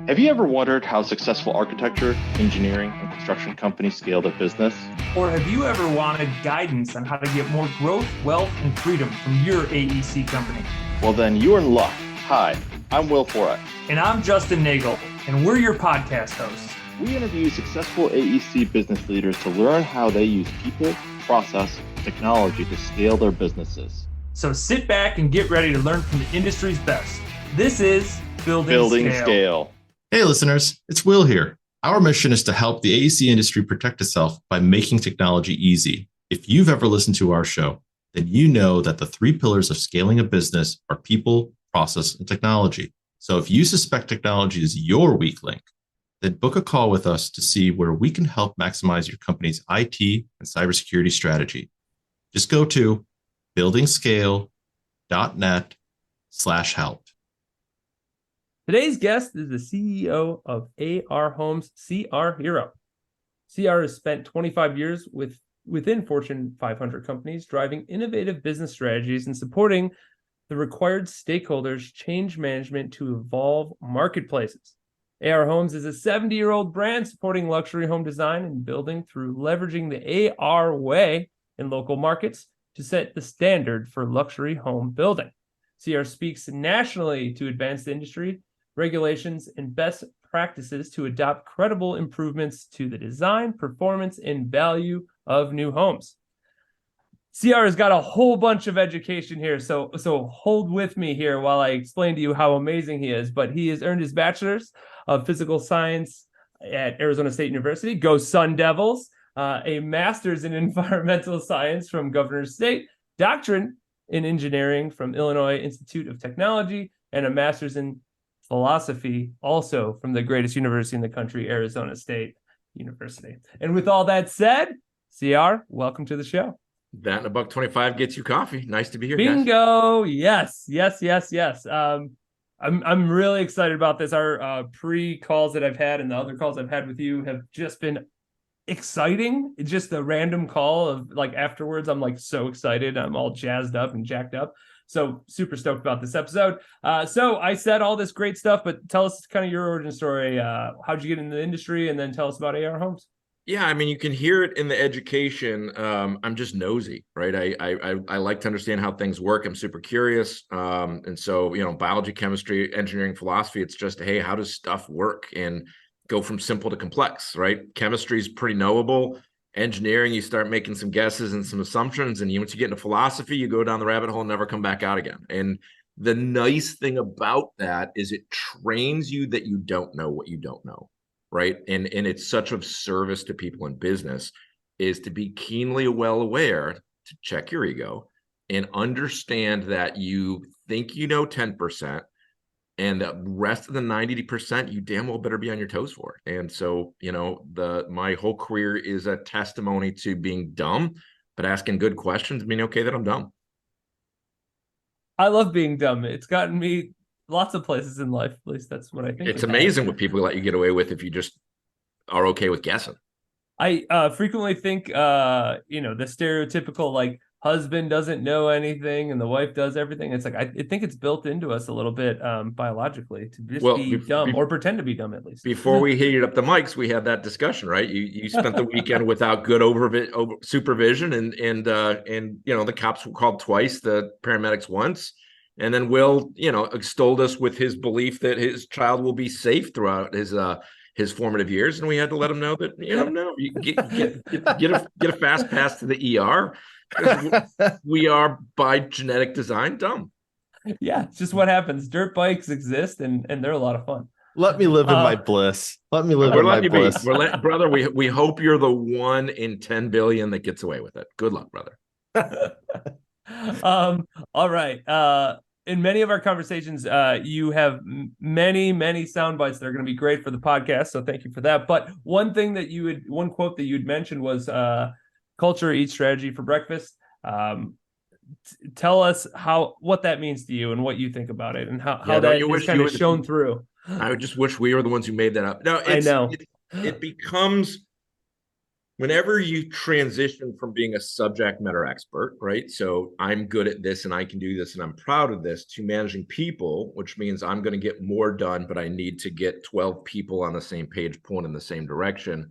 Have you ever wondered how successful architecture, engineering, and construction companies scale their business? Or have you ever wanted guidance on how to get more growth, wealth, and freedom from your AEC company? Well, then you're in luck. Hi, I'm Will Foret. And I'm Justin Nagel, and we're your podcast hosts. We interview successful AEC business leaders to learn how they use people, process, and technology to scale their businesses. So sit back and get ready to learn from the industry's best. This is Building Scale. Hey listeners, it's Will here. Our mission is to help the AEC industry protect itself by making technology easy. If you've ever listened to our show, then you know that the three pillars of scaling a business are people, process, and technology. So if you suspect technology is your weak link, then book a call with us to see where we can help maximize your company's IT and cybersecurity strategy. Just go to buildingscale.net/help. Today's guest is the CEO of AR Homes, CR Herro. CR has spent 25 years within Fortune 500 companies, driving innovative business strategies and supporting the required stakeholders' change management to evolve marketplaces. AR Homes is a 70-year-old brand supporting luxury home design and building through leveraging the AR way in local markets to set the standard for luxury home building. CR speaks nationally to advance the industry, regulations, and best practices to adopt credible improvements to the design, performance, and value of new homes. CR has got a whole bunch of education here, so hold with me here while I explain to you how amazing he is. But he has earned his bachelor's of physical science at Arizona State University, go Sun Devils, a master's in environmental science from Governor's State, doctorate in engineering from Illinois Institute of Technology, and a master's in philosophy also from the greatest university in the country, Arizona State University. And with all that said, CR, welcome to the show. That and $1.25 gets you coffee. Nice to be here, Bingo. guys. Yes. I'm really excited about this. Our pre-calls that I've had and the other calls I've had with you have just been exciting. It's just a random call of like afterwards, I'm like so excited. I'm all jazzed up and jacked up. So super stoked about this episode. So I said all this great stuff, but tell us kind of your origin story. How'd you get into the industry? And then tell us about AR Homes. Yeah, I mean, you can hear it in the education. I'm just nosy, right? I like to understand how things work. I'm super curious. And so, biology, chemistry, engineering, philosophy, it's just, hey, how does stuff work? And go from simple to complex, right? Chemistry is pretty knowable. Engineering, you start making some guesses and some assumptions. And once you get into philosophy, you go down the rabbit hole and never come back out again. And the nice thing about that is it trains you that you don't know what you don't know. Right. And it's such of service to people in business is to be keenly well aware to check your ego and understand that you think you know 10% and the rest of the 90% you damn well better be on your toes for. And so, my whole career is a testimony to being dumb, but asking good questions and being okay that I'm dumb. I love being dumb. It's gotten me lots of places in life. At least that's what I think. It's amazing what people let you get away with if you just are okay with guessing. I frequently think, the stereotypical like husband doesn't know anything and the wife does everything. It's like I think it's built into us a little bit biologically to just be dumb or pretend to be dumb at least. Before we heated up the mics, we had that discussion, right? You spent the weekend without good supervision, and the cops were called twice, the paramedics once. And then Will, extolled us with his belief that his child will be safe throughout his formative years, and we had to let him know that no, you get a fast pass to the ER. We are by genetic design dumb. Yeah, it's just what happens. Dirt bikes exist, and they're a lot of fun. Let me live in my bliss. Let me live in my bliss. Brother, we hope you're the 1 in 10 billion that gets away with it. Good luck, brother. All right. In many of our conversations, you have many sound bites that are going to be great for the podcast. So thank you for that. But one quote that you'd mentioned was culture eats strategy for breakfast. Tell us what that means to you and what you think about it and how that is kind of shown through. I just wish we were the ones who made that up. No, I know. It becomes whenever you transition from being a subject matter expert, right? So I'm good at this and I can do this and I'm proud of this, to managing people, which means I'm going to get more done, but I need to get 12 people on the same page, pulling in the same direction.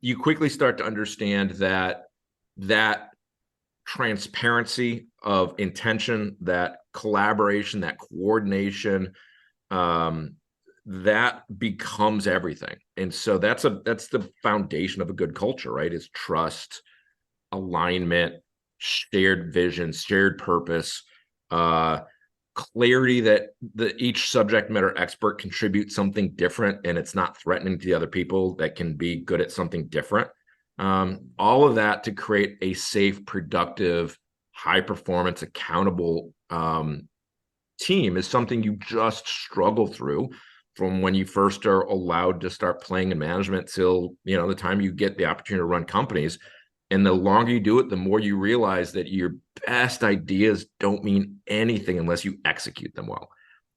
You quickly start to understand that transparency of intention, that collaboration, that coordination, that becomes everything. And so that's the foundation of a good culture, right? Is trust, alignment, shared vision, shared purpose, clarity that each subject matter expert contributes something different and it's not threatening to the other people that can be good at something different. All of that to create a safe, productive, high performance, accountable team is something you just struggle through from when you first are allowed to start playing in management till, the time you get the opportunity to run companies. And the longer you do it, the more you realize that your best ideas don't mean anything unless you execute them well.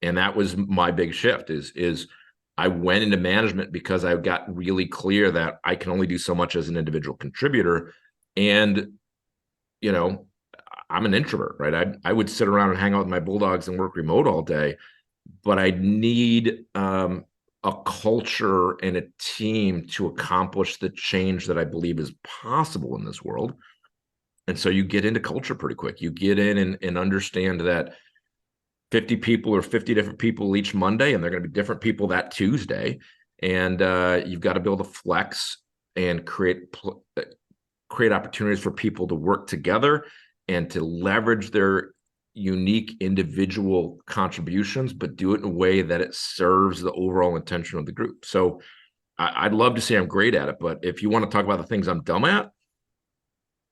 And that was my big shift is I went into management because I got really clear that I can only do so much as an individual contributor. And, I'm an introvert, right? I would sit around and hang out with my bulldogs and work remote all day, but I need a culture and a team to accomplish the change that I believe is possible in this world. And so you get into culture pretty quick. You get in and understand that 50 people or 50 different people each Monday, and they're going to be different people that Tuesday. And you've got to be able to flex and create opportunities for people to work together and to leverage their unique individual contributions, but do it in a way that it serves the overall intention of the group. So I'd love to say I'm great at it, but if you want to talk about the things I'm dumb at,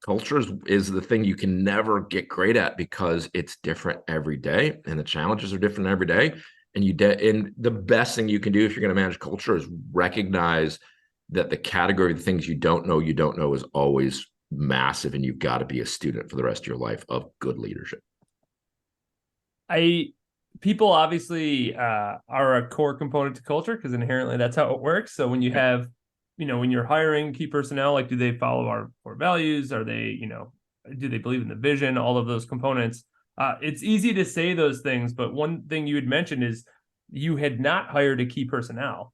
culture is the thing you can never get great at because it's different every day and the challenges are different every day. And the best thing you can do if you're going to manage culture is recognize that the category of things you don't know is always massive, and you've got to be a student for the rest of your life of good leadership. People obviously are a core component to culture because inherently that's how it works. So when you have, when you're hiring key personnel, like, do they follow our core values? Are they, do they believe in the vision? All of those components. It's easy to say those things, but one thing you had mentioned is you had not hired a key personnel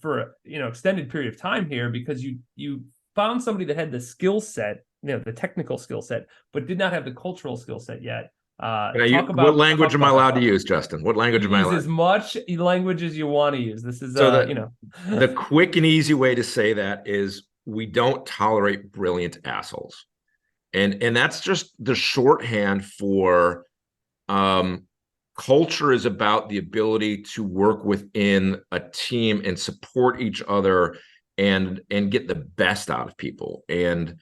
for extended period of time here because you found somebody that had the skill set, the technical skill set, but did not have the cultural skill set yet. What language am I allowed to use, Justin? What language am I allowed? Use as much language as you want to use. This is the quick and easy way to say that is we don't tolerate brilliant assholes, and that's just the shorthand for culture is about the ability to work within a team and support each other and get the best out of people. And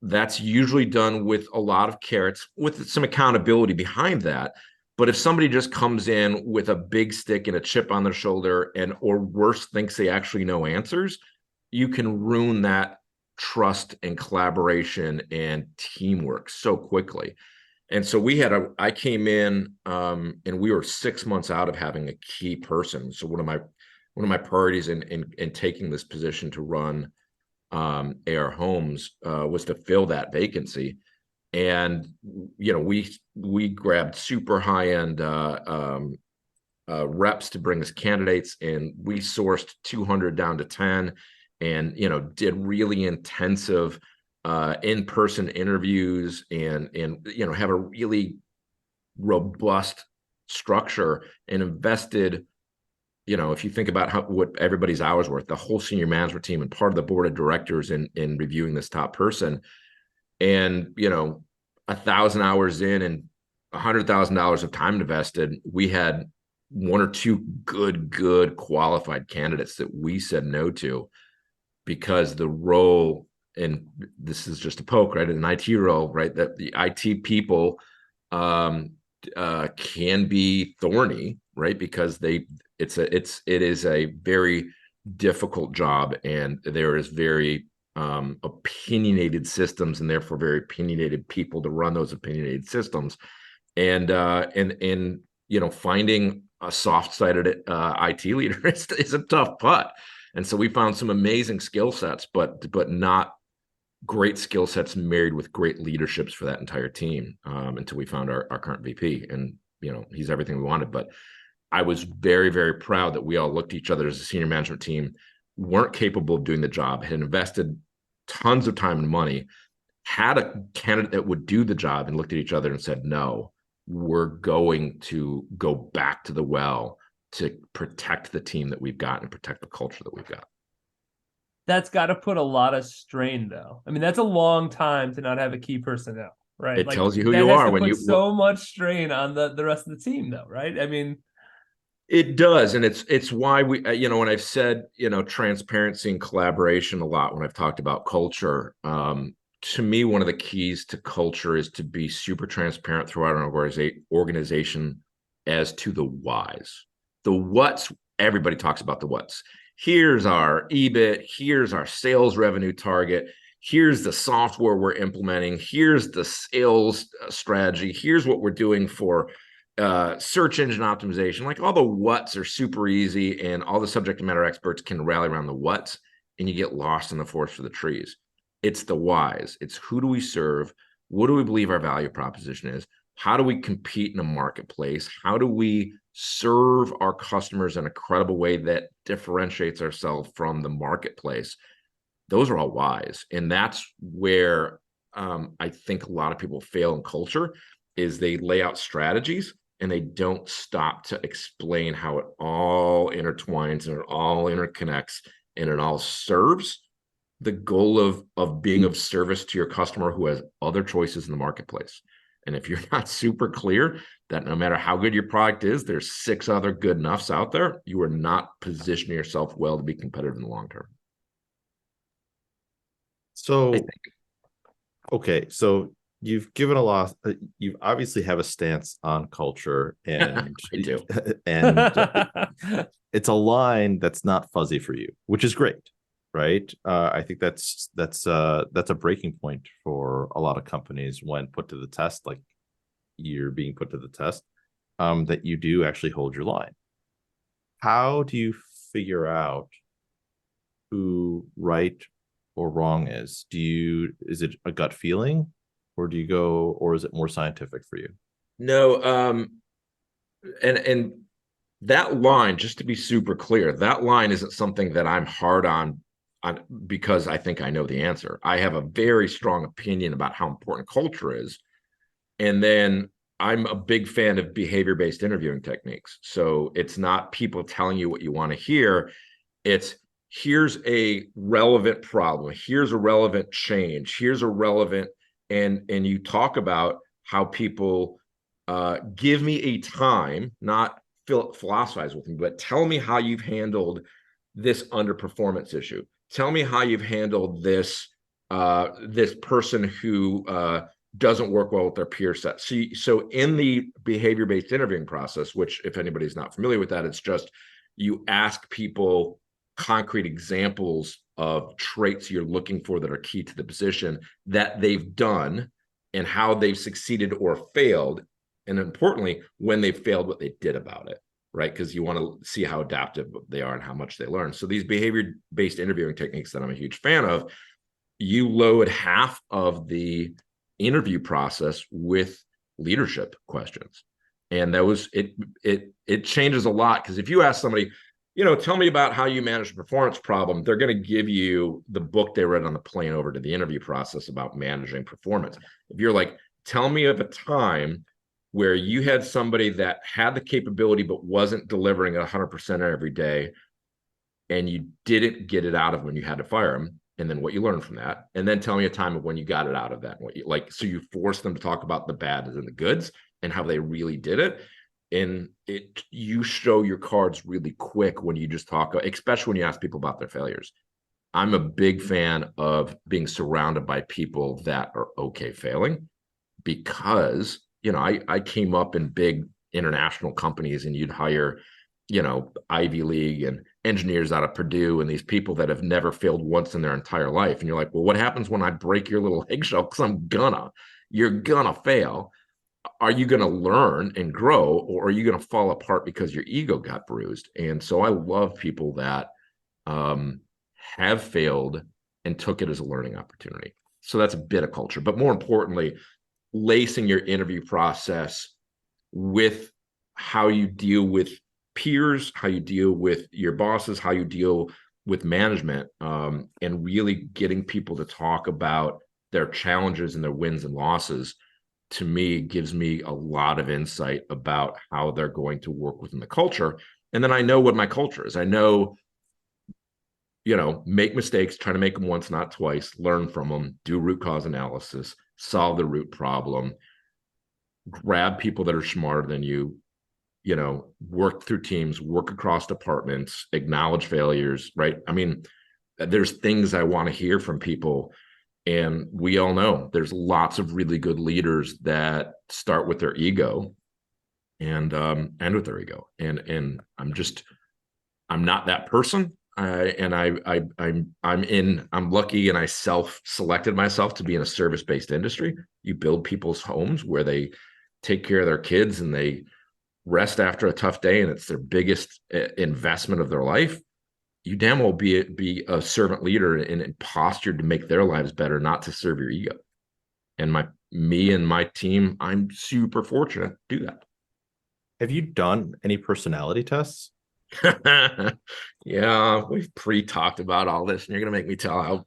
that's usually done with a lot of carrots, with some accountability behind that. But if somebody just comes in with a big stick and a chip on their shoulder or worse, thinks they actually know answers, you can ruin that trust and collaboration and teamwork so quickly. And so I came in and we were 6 months out of having a key person. So one of my priorities in taking this position to run AR Homes was to fill that vacancy. And, we grabbed super high-end reps to bring us candidates, and we sourced 200 down to 10 and, did really intensive in-person interviews and have a really robust structure and invested, if you think about what everybody's hours worth, the whole senior management team and part of the board of directors in reviewing this top person, and 1,000 hours in and $100,000 of time invested, we had one or two good qualified candidates that we said no to because the role, and this is just a poke, right? An IT role, right? That the IT people can be thorny, right? Because it is a very difficult job, and there is very opinionated systems, and therefore very opinionated people to run those opinionated systems, and finding a soft-sided IT leader is a tough putt. And so we found some amazing skill sets, but not great skill sets married with great leaderships for that entire team, until we found our current VP. And, he's everything we wanted. But I was very, very proud that we all looked at each other as a senior management team, weren't capable of doing the job, had invested tons of time and money, had a candidate that would do the job, and looked at each other and said, no, we're going to go back to the well to protect the team that we've got and protect the culture that we've got. That's got to put a lot of strain, though. I mean, that's a long time to not have a key personnel, right? It tells you who you are when you so much strain on the rest of the team, though, right? I mean, it does, and it's why we, when I've said, transparency and collaboration a lot, when I've talked about culture, to me, one of the keys to culture is to be super transparent throughout an organization as to the whys. The what's, everybody talks about the what's. Here's our EBIT, here's our sales revenue target, here's the software we're implementing, here's the sales strategy, here's what we're doing for search engine optimization. Like, all the what's are super easy, and all the subject matter experts can rally around the what's, and you get lost in the forest for the trees. It's the whys. It's who do we serve? What do we believe our value proposition is? How do we compete in a marketplace? How do we serve our customers in a credible way that differentiates ourselves from the marketplace? Those are all whys. And that's where I think a lot of people fail in culture, is they lay out strategies and they don't stop to explain how it all intertwines and it all interconnects and it all serves the goal of being of service to your customer who has other choices in the marketplace. And if you're not super clear that no matter how good your product is, there's 6 other good enoughs out there, you are not positioning yourself well to be competitive in the long term. So, okay, so you've given a lot. You obviously have a stance on culture, and I do. And it's a line that's not fuzzy for you, which is great, right? I think that's a breaking point for a lot of companies when put to the test, like you're being put to the test, that you do actually hold your line. How do you figure out who right or wrong is? Is it a gut feeling, or is it more scientific for you? No, and that line, just to be super clear, that line isn't something that I'm hard on because I think I know the answer. I have a very strong opinion about how important culture is. And then I'm a big fan of behavior-based interviewing techniques. So it's not people telling you what you want to hear. It's, here's a relevant problem. Here's a relevant change. Here's a relevant, and you talk about how people give me a time, not philosophize with me, but tell me how you've handled this underperformance issue. Tell me how you've handled this this person who doesn't work well with their peer set. So in the behavior-based interviewing process, which if anybody's not familiar with that, it's just you ask people concrete examples of traits you're looking for that are key to the position that they've done and how they've succeeded or failed. And importantly, when they failed, what they did about it, right? Because you want to see how adaptive they are and how much they learn. So these behavior-based interviewing techniques that I'm a huge fan of, you load half of the interview process with leadership questions. And that was, it changes a lot, because if you ask somebody, tell me about how you manage a performance problem, they're going to give you the book they read on the plane over to the interview process about managing performance. If you're like, tell me of a time where you had somebody that had the capability but wasn't delivering 100% every day, and you didn't get it out of them when you had to fire them, and then what you learned from that, and then tell me a time of when you got it out of that, and what you like. So you force them to talk about the bad and the goods and how they really did it. And you show your cards really quick when you just talk, especially when you ask people about their failures. I'm a big fan of being surrounded by people that are okay failing, because I came up in big international companies, and you'd hire Ivy League and engineers out of Purdue, and these people that have never failed once in their entire life. And you're like, well, what happens when I break your little eggshell? Because you're gonna fail. Are you going to learn and grow, or are you going to fall apart because your ego got bruised? And so I love people that have failed and took it as a learning opportunity. So that's a bit of culture, but more importantly, lacing your interview process with how you deal with peers, how you deal with your bosses, how you deal with management, and really getting people to talk about their challenges and their wins and losses, to me, gives me a lot of insight about how they're going to work within the culture. And then I know what my culture is. I know, make mistakes, try to make them once, not twice, learn from them, do root cause analysis, solve the root problem, grab people that are smarter than you, work through teams, work across departments, acknowledge failures, right? I mean, there's things I want to hear from people. And we all know there's lots of really good leaders that start with their ego and end with their ego. And I'm not that person. I'm lucky, and I self-selected myself to be in a service-based industry. You build people's homes where they take care of their kids and they rest after a tough day, and it's their biggest investment of their life. You damn well be a servant leader and postured to make their lives better, not to serve your ego. And me and my team, I'm super fortunate to do that. Have you done any personality tests? Yeah, we've pre-talked about all this, and you're gonna make me tell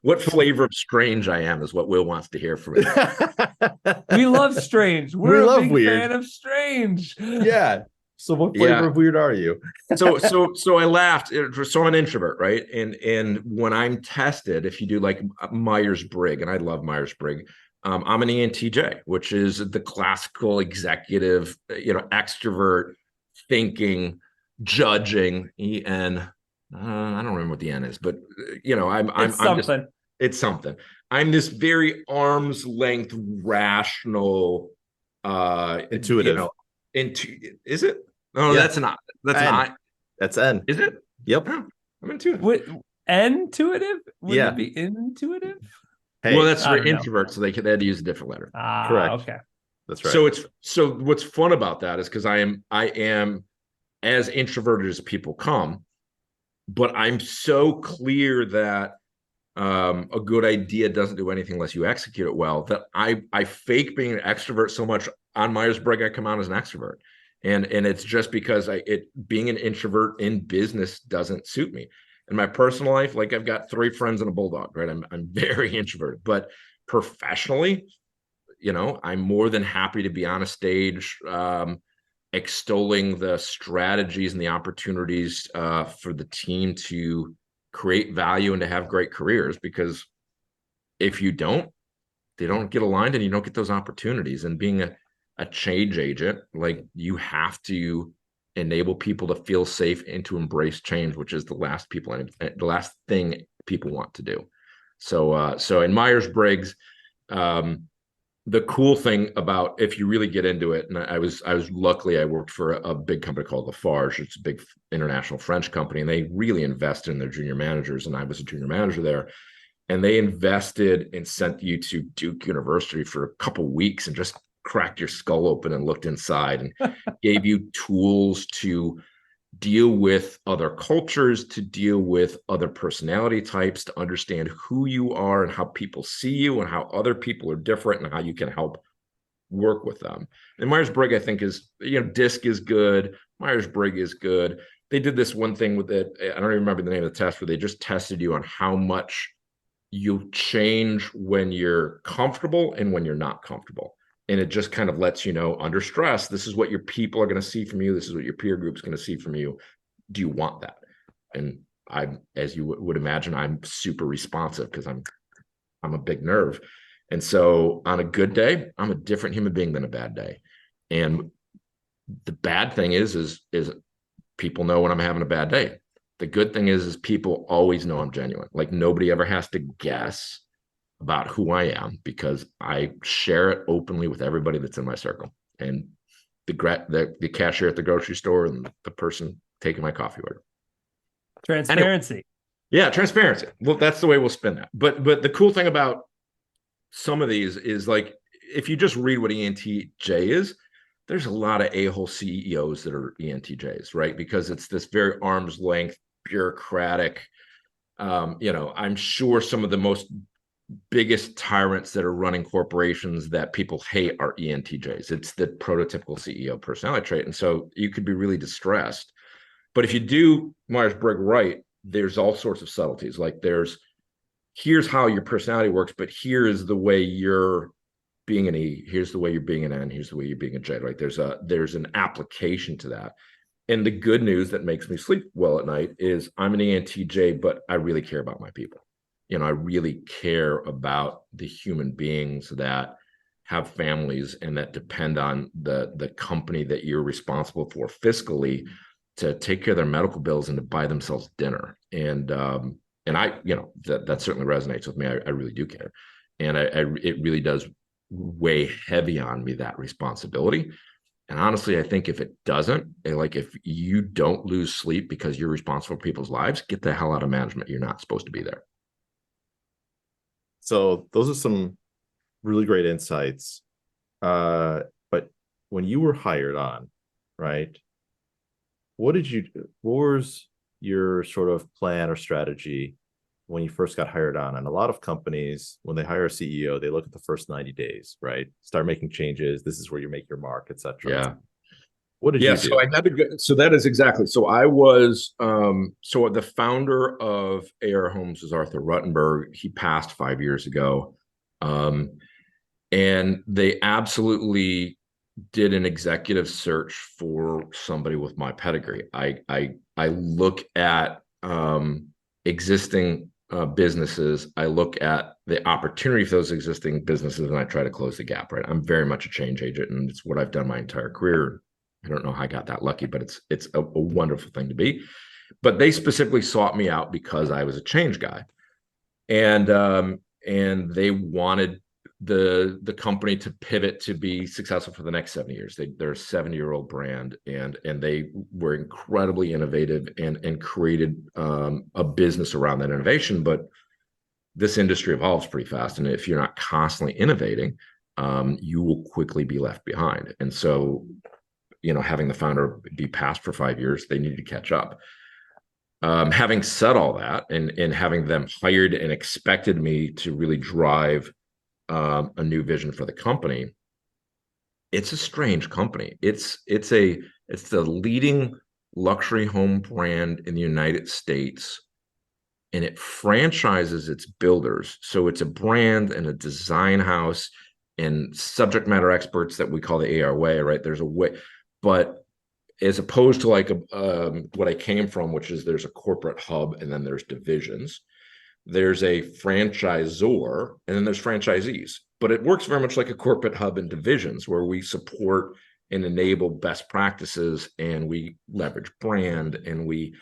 what flavor of strange I am is what Will wants to hear from me. We love strange. We're We a love big weird. fan of strange. Yeah. So what flavor of weird are you? So I laughed. So I'm an introvert, right? And when I'm tested, if you do like Myers-Briggs, and I love Myers-Briggs, I'm an ENTJ, which is the classical executive, extrovert, thinking, judging. I don't remember what the N is, but it's something. I'm this very arm's length, rational, intuitive. Is it? No, Yeah. that's not. That's N. not. That's N. Is it? Yep. Oh, I'm intuitive. What, intuitive? Would Yeah. it be intuitive? Hey, Well, that's I for don't know. introverts, so they had to use a different letter. Correct. Okay. That's right. So what's fun about that is because I am as introverted as people come, but I'm so clear that a good idea doesn't do anything unless you execute it well, that I fake being an extrovert so much. On Myers-Briggs, I come out as an extrovert, and it's just because being an introvert in business doesn't suit me. In my personal life, like I've got 3 friends and a bulldog, right? I'm very introverted, but professionally, I'm more than happy to be on a stage, extolling the strategies and the opportunities for the team to create value and to have great careers, because if you don't, they don't get aligned and you don't get those opportunities. And being a change agent, like, you have to enable people to feel safe and to embrace change, which is the last thing people want to do. So in Myers-Briggs, the cool thing about, if you really get into it, and I was luckily, I worked for a big company called Lafarge. It's a big international French company, and they really invested in their junior managers, and I was a junior manager there. And they invested and sent you to Duke University for a couple of weeks and just cracked your skull open and looked inside and gave you tools to deal with other cultures, to deal with other personality types, to understand who you are and how people see you and how other people are different and how you can help work with them. And Myers-Briggs, I think, is, DISC is good. Myers-Briggs is good. They did this one thing with it. I don't even remember the name of the test, where they just tested you on how much you change when you're comfortable and when you're not comfortable. And it just kind of lets you know, under stress, this is what your people are going to see from you. This is what your peer group's going to see from you. Do you want that? And as you would imagine, I'm super responsive because I'm a big nerve. And so on a good day, I'm a different human being than a bad day. And the bad thing is people know when I'm having a bad day. The good thing is people always know I'm genuine. Like, nobody ever has to guess about who I am, because I share it openly with everybody that's in my circle, and the cashier at the grocery store and the person taking my coffee order. Transparency. Anyway, yeah, transparency. Well, that's the way we'll spin that. But the cool thing about some of these is, like, if you just read what ENTJ is, there's a lot of a-hole CEOs that are ENTJs, right? Because it's this very arm's length, bureaucratic, I'm sure some of the most biggest tyrants that are running corporations that people hate are ENTJs. It's the prototypical CEO personality trait. And so you could be really distressed. But if you do Myers-Briggs right, there's all sorts of subtleties. Like here's how your personality works, but here's the way you're being an E, here's the way you're being an N, here's the way you're being a J, right? There's an application to that. And the good news that makes me sleep well at night is I'm an ENTJ, but I really care about my people. I really care about the human beings that have families and that depend on the company that you're responsible for fiscally to take care of their medical bills and to buy themselves dinner. And I, that certainly resonates with me. I really do care. And it really does weigh heavy on me, that responsibility. And honestly, I think if it doesn't, like if you don't lose sleep because you're responsible for people's lives, get the hell out of management. You're not supposed to be there. So those are some really great insights. But when you were hired on, right, what was your sort of plan or strategy when you first got hired on? And a lot of companies, when they hire a CEO, they look at the first 90 days, right? Start making changes. This is where you make your mark, et cetera. Yeah. What did you do? So I had to go, so that is exactly. So I was, so the founder of AR Homes is Arthur Ruttenberg. He passed 5 years ago. And they absolutely did an executive search for somebody with my pedigree. I look at existing businesses. I look at the opportunity for those existing businesses, and I try to close the gap. Right, I'm very much a change agent, and it's what I've done my entire career. I don't know how I got that lucky, but it's a wonderful thing to be. But they specifically sought me out because I was a change guy, and they wanted the company to pivot to be successful for the next 7 years. They're a 70-year-old brand, and they were incredibly innovative and created a business around that innovation. But this industry evolves pretty fast, and if you're not constantly innovating, you will quickly be left behind. And so, having the founder be passed for 5 years, they needed to catch up. Having said all that, and having them hired and expected me to really drive a new vision for the company, it's a strange company. It's the leading luxury home brand in the United States, and it franchises its builders. So it's a brand and a design house and subject matter experts that we call the AR way, right? There's a way, but as opposed to like what I came from, which is there's a corporate hub and then there's divisions. There's a franchisor and then there's franchisees, but it works very much like a corporate hub and divisions where we support and enable best practices, and we leverage brand, and we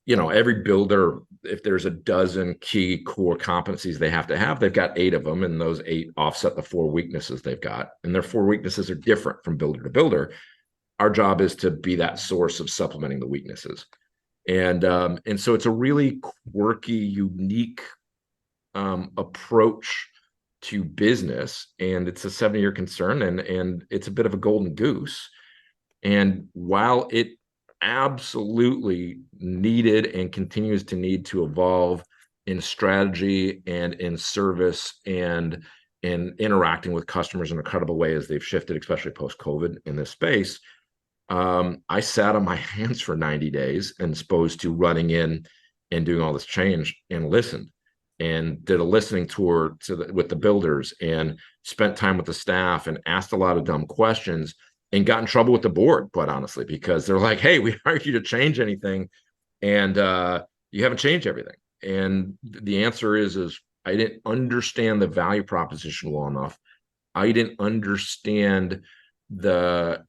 every builder, if there's a dozen key core competencies they have to have, they've got 8 of them, and those 8 offset the 4 weaknesses they've got, and their 4 weaknesses are different from builder to builder. Our job is to be that source of supplementing the weaknesses. And so it's a really quirky, unique approach to business, and it's a 7-year concern, and it's a bit of a golden goose. And while it absolutely needed and continues to need to evolve in strategy and in service and in interacting with customers in a credible way as they've shifted, especially post-COVID in this space, I sat on my hands for 90 days and opposed to running in and doing all this change, and listened and did a listening tour with the builders and spent time with the staff and asked a lot of dumb questions and got in trouble with the board, quite honestly, because they're like, hey, we hired you to change anything, and you haven't changed everything. And the answer is I didn't understand the value proposition well enough. I didn't understand the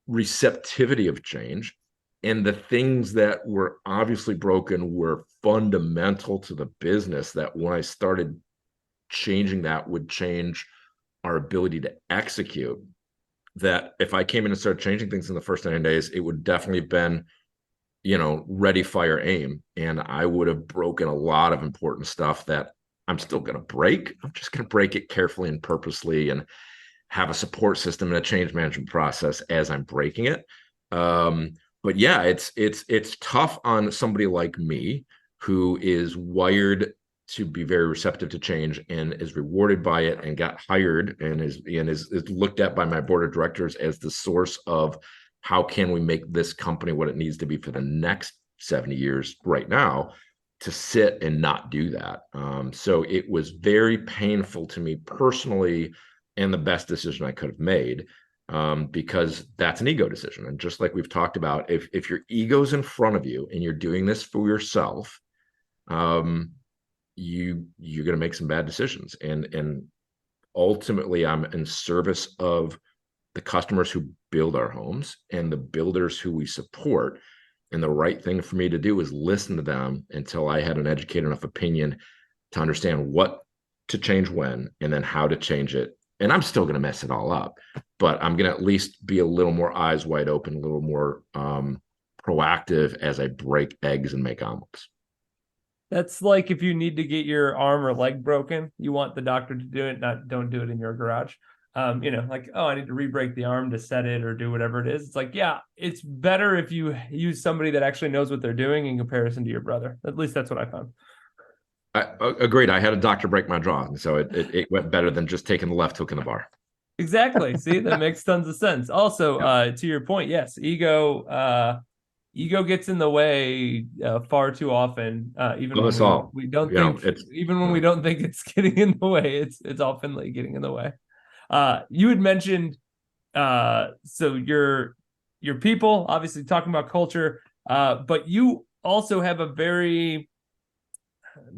receptivity of change, and the things that were obviously broken were fundamental to the business, that when I started changing that would change our ability to execute. That if I came in and started changing things in the first 9 days, it would definitely have been, ready, fire, aim. And I would have broken a lot of important stuff that I'm still going to break. I'm just going to break it carefully and purposely, and have a support system and a change management process as I'm breaking it. but yeah, it's tough on somebody like me who is wired to be very receptive to change and is rewarded by it and got hired and is looked at by my board of directors as the source of how can we make this company what it needs to be for the next 70 years right now, to sit and not do that. So it was very painful to me personally, and the best decision I could have made, because that's an ego decision. And just like we've talked about, if your ego's in front of you and you're doing this for yourself, you're going to make some bad decisions. And ultimately, I'm in service of the customers who build our homes and the builders who we support. And the right thing for me to do is listen to them until I had an educated enough opinion to understand what to change when, and then how to change it. And I'm still going to mess it all up, but I'm going to at least be a little more eyes wide open, a little more proactive as I break eggs and make omelets. That's like if you need to get your arm or leg broken, you want the doctor to do it, don't do it in your garage. Like, oh, I need to re-break the arm to set it or do whatever it is. It's like, yeah, it's better if you use somebody that actually knows what they're doing in comparison to your brother. At least that's what I found. I agreed. I had a doctor break my jaw, and so it went better than just taking the left hook in the bar. Exactly. See, that makes tons of sense. Also, to your point, yes, ego gets in the way far too often. Even when we don't think, even when we don't think it's getting in the way, it's often getting in the way. You had mentioned so your people, obviously talking about culture, but you also have a very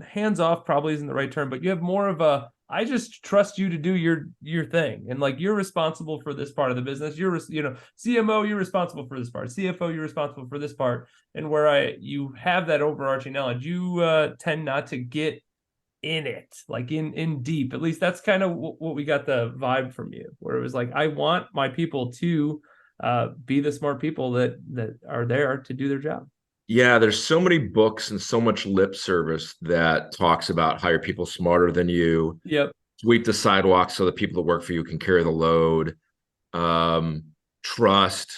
hands-off, probably isn't the right term, but you have more of a, I just trust you to do your thing, and you're responsible for this part of the business. You're CMO, you're responsible for this part. CFO, you're responsible for this part. And where you have that overarching knowledge, you tend not to get in it, in deep. At least that's kind of what we got the vibe from you, where it was like, I want my people to be the smart people that are there to do their job. Yeah, there's so many books and so much lip service that talks about hire people smarter than you. Yep. Sweep the sidewalk so the people that work for you can carry the load. Trust,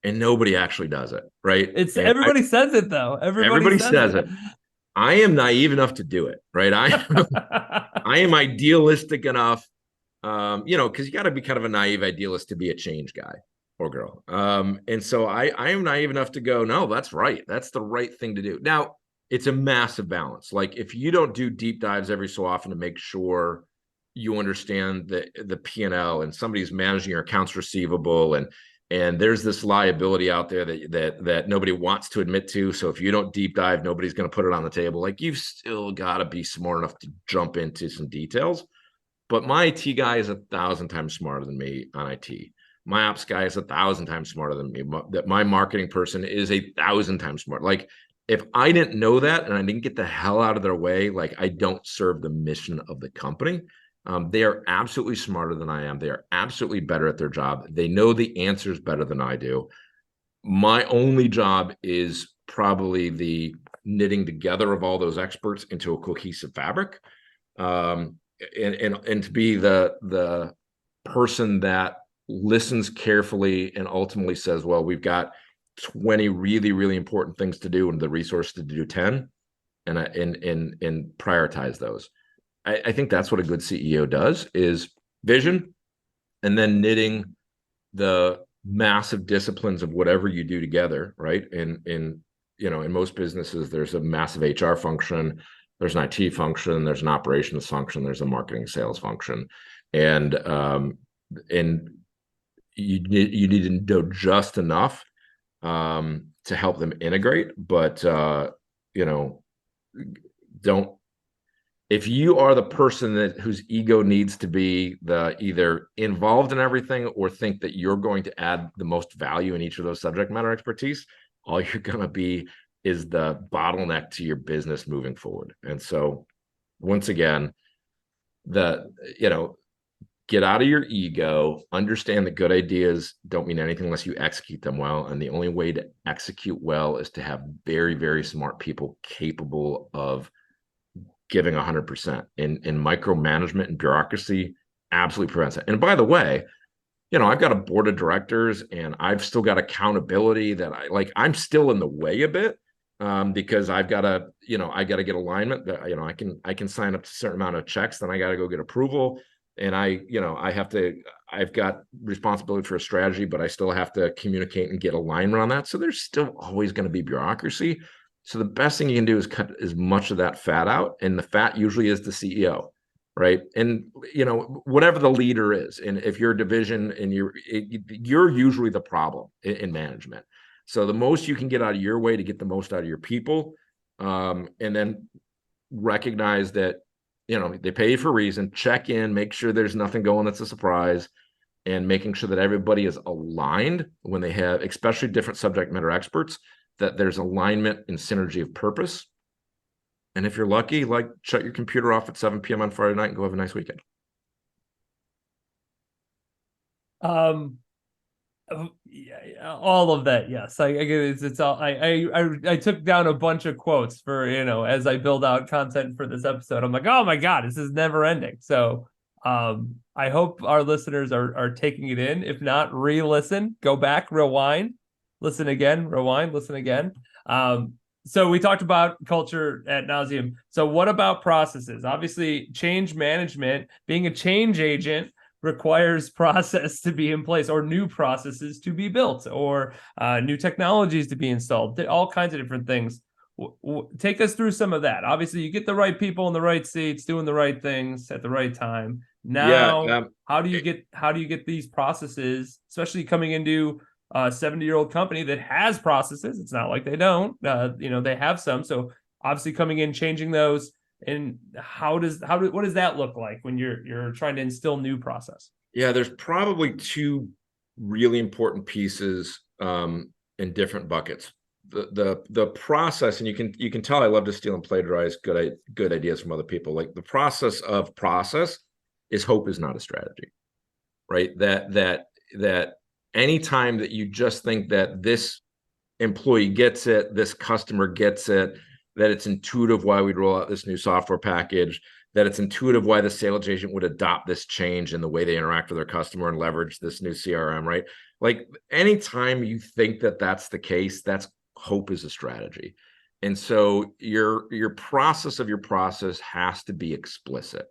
and nobody actually does it, right? Everybody says it though. Everybody says it. I am naive enough to do it, right? I am idealistic enough, because you got to be kind of a naive idealist to be a change guy or girl. And so I am naive enough to go, no, that's right. That's the right thing to do. Now, it's a massive balance. Like, if you don't do deep dives every so often to make sure you understand the P&L, and somebody's managing your accounts receivable, and there's this liability out there that nobody wants to admit to. So if you don't deep dive, nobody's going to put it on the table. Like, you've still got to be smart enough to jump into some details. But my IT guy is 1,000 times smarter than me on IT. My ops guy is 1,000 times smarter than me. That my marketing person is 1,000 times smart. Like, if I didn't know that and I didn't get the hell out of their way, I don't serve the mission of the company. They are absolutely smarter than I am. They are absolutely better at their job. They know the answers better than I do. My only job is probably the knitting together of all those experts into a cohesive fabric, and to be the person that listens carefully and ultimately says, well, we've got 20 really, really important things to do and the resources to do 10, and prioritize those. I think that's what a good CEO does, is vision, and then knitting the massive disciplines of whatever you do together, right? In most businesses, there's a massive HR function, there's an IT function, there's an operations function, there's a marketing sales function, and you need to know just enough to help them integrate, but don't. If you are the person whose ego needs to be either involved in everything or think that you're going to add the most value in each of those subject matter expertise, all you're going to be is the bottleneck to your business moving forward. And so, once again, get out of your ego, understand that good ideas don't mean anything unless you execute them well. And the only way to execute well is to have very, very smart people capable of giving 100%. In micromanagement and bureaucracy absolutely prevents it. And by the way, I've got a board of directors and I've still got accountability that I'm still in the way a bit, because I've got to, I got to get alignment that, I can sign up to a certain amount of checks, then I got to go get approval. And I've got responsibility for a strategy, but I still have to communicate and get alignment on that. So there's still always going to be bureaucracy. So the best thing you can do is cut as much of that fat out. And the fat usually is the CEO, right? And, whatever the leader is, and if you're a division and you're usually the problem in management. So the most you can get out of your way to get the most out of your people, and then recognize that, they pay you for a reason, check in, make sure there's nothing going that's a surprise, and making sure that everybody is aligned when they have, especially different subject matter experts, that there's alignment and synergy of purpose. And if you're lucky, shut your computer off at 7 p.m. on Friday night and go have a nice weekend. Yeah, all of that, yes. It's all. I took down a bunch of quotes for, as I build out content for this episode. I'm like, oh my god, this is never ending. So, I hope our listeners are taking it in. If not, re-listen, go back, rewind, listen again, rewind, listen again. So we talked about culture ad nauseum. So what about processes? Obviously, change management, being a change agent, requires process to be in place, or new processes to be built, or new technologies to be installed, all kinds of different things. Take us through some of that. Obviously, you get the right people in the right seats, doing the right things at the right time. Now, how do you get these processes, especially coming into a 70-year-old company that has processes? It's not like they don't. They have some. So obviously, coming in, changing those. And what does that look like when you're trying to instill new process? Yeah, there's probably two really important pieces in different buckets. The process, and you can tell I love to steal and plagiarize good ideas from other people. Like the process is hope is not a strategy, right? That anytime that you just think that this employee gets it, this customer gets it, that it's intuitive why we'd roll out this new software package, that it's intuitive why the sales agent would adopt this change in the way they interact with their customer and leverage this new CRM, right? Like anytime you think that that's the case, that's hope is a strategy. And so your process of your process has to be explicit.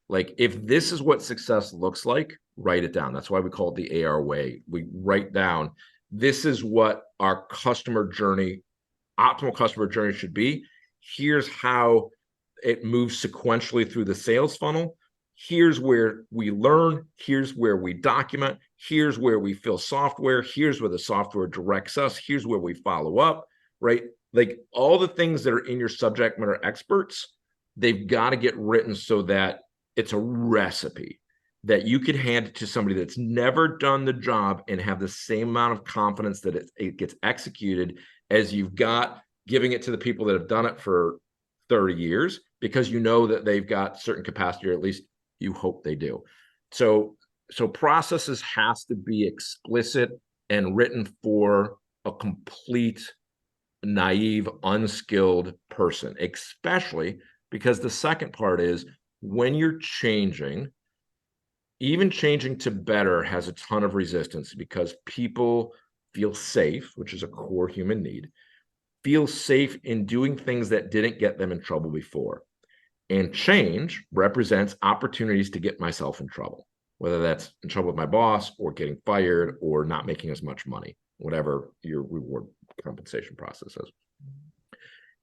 Like if this is what success looks like, write it down. That's why we call it the AR way. We write down, this is what our customer journey, optimal customer journey should be. Here's how it moves sequentially through the sales funnel. Here's where we learn. Here's where we document. Here's where we fill software. Here's where the software directs us. Here's where we follow up, right? Like all the things that are in your subject matter experts, they've got to get written so that it's a recipe that you could hand it to somebody that's never done the job and have the same amount of confidence that it gets executed as you've got giving it to the people that have done it for 30 years, because you know that they've got certain capacity, or at least you hope they do. So processes has to be explicit and written for a complete, naive, unskilled person, especially because the second part is when you're changing, even changing to better has a ton of resistance because people feel safe, which is a core human need, feel safe in doing things that didn't get them in trouble before. And change represents opportunities to get myself in trouble, whether that's in trouble with my boss or getting fired or not making as much money, whatever your reward compensation process is.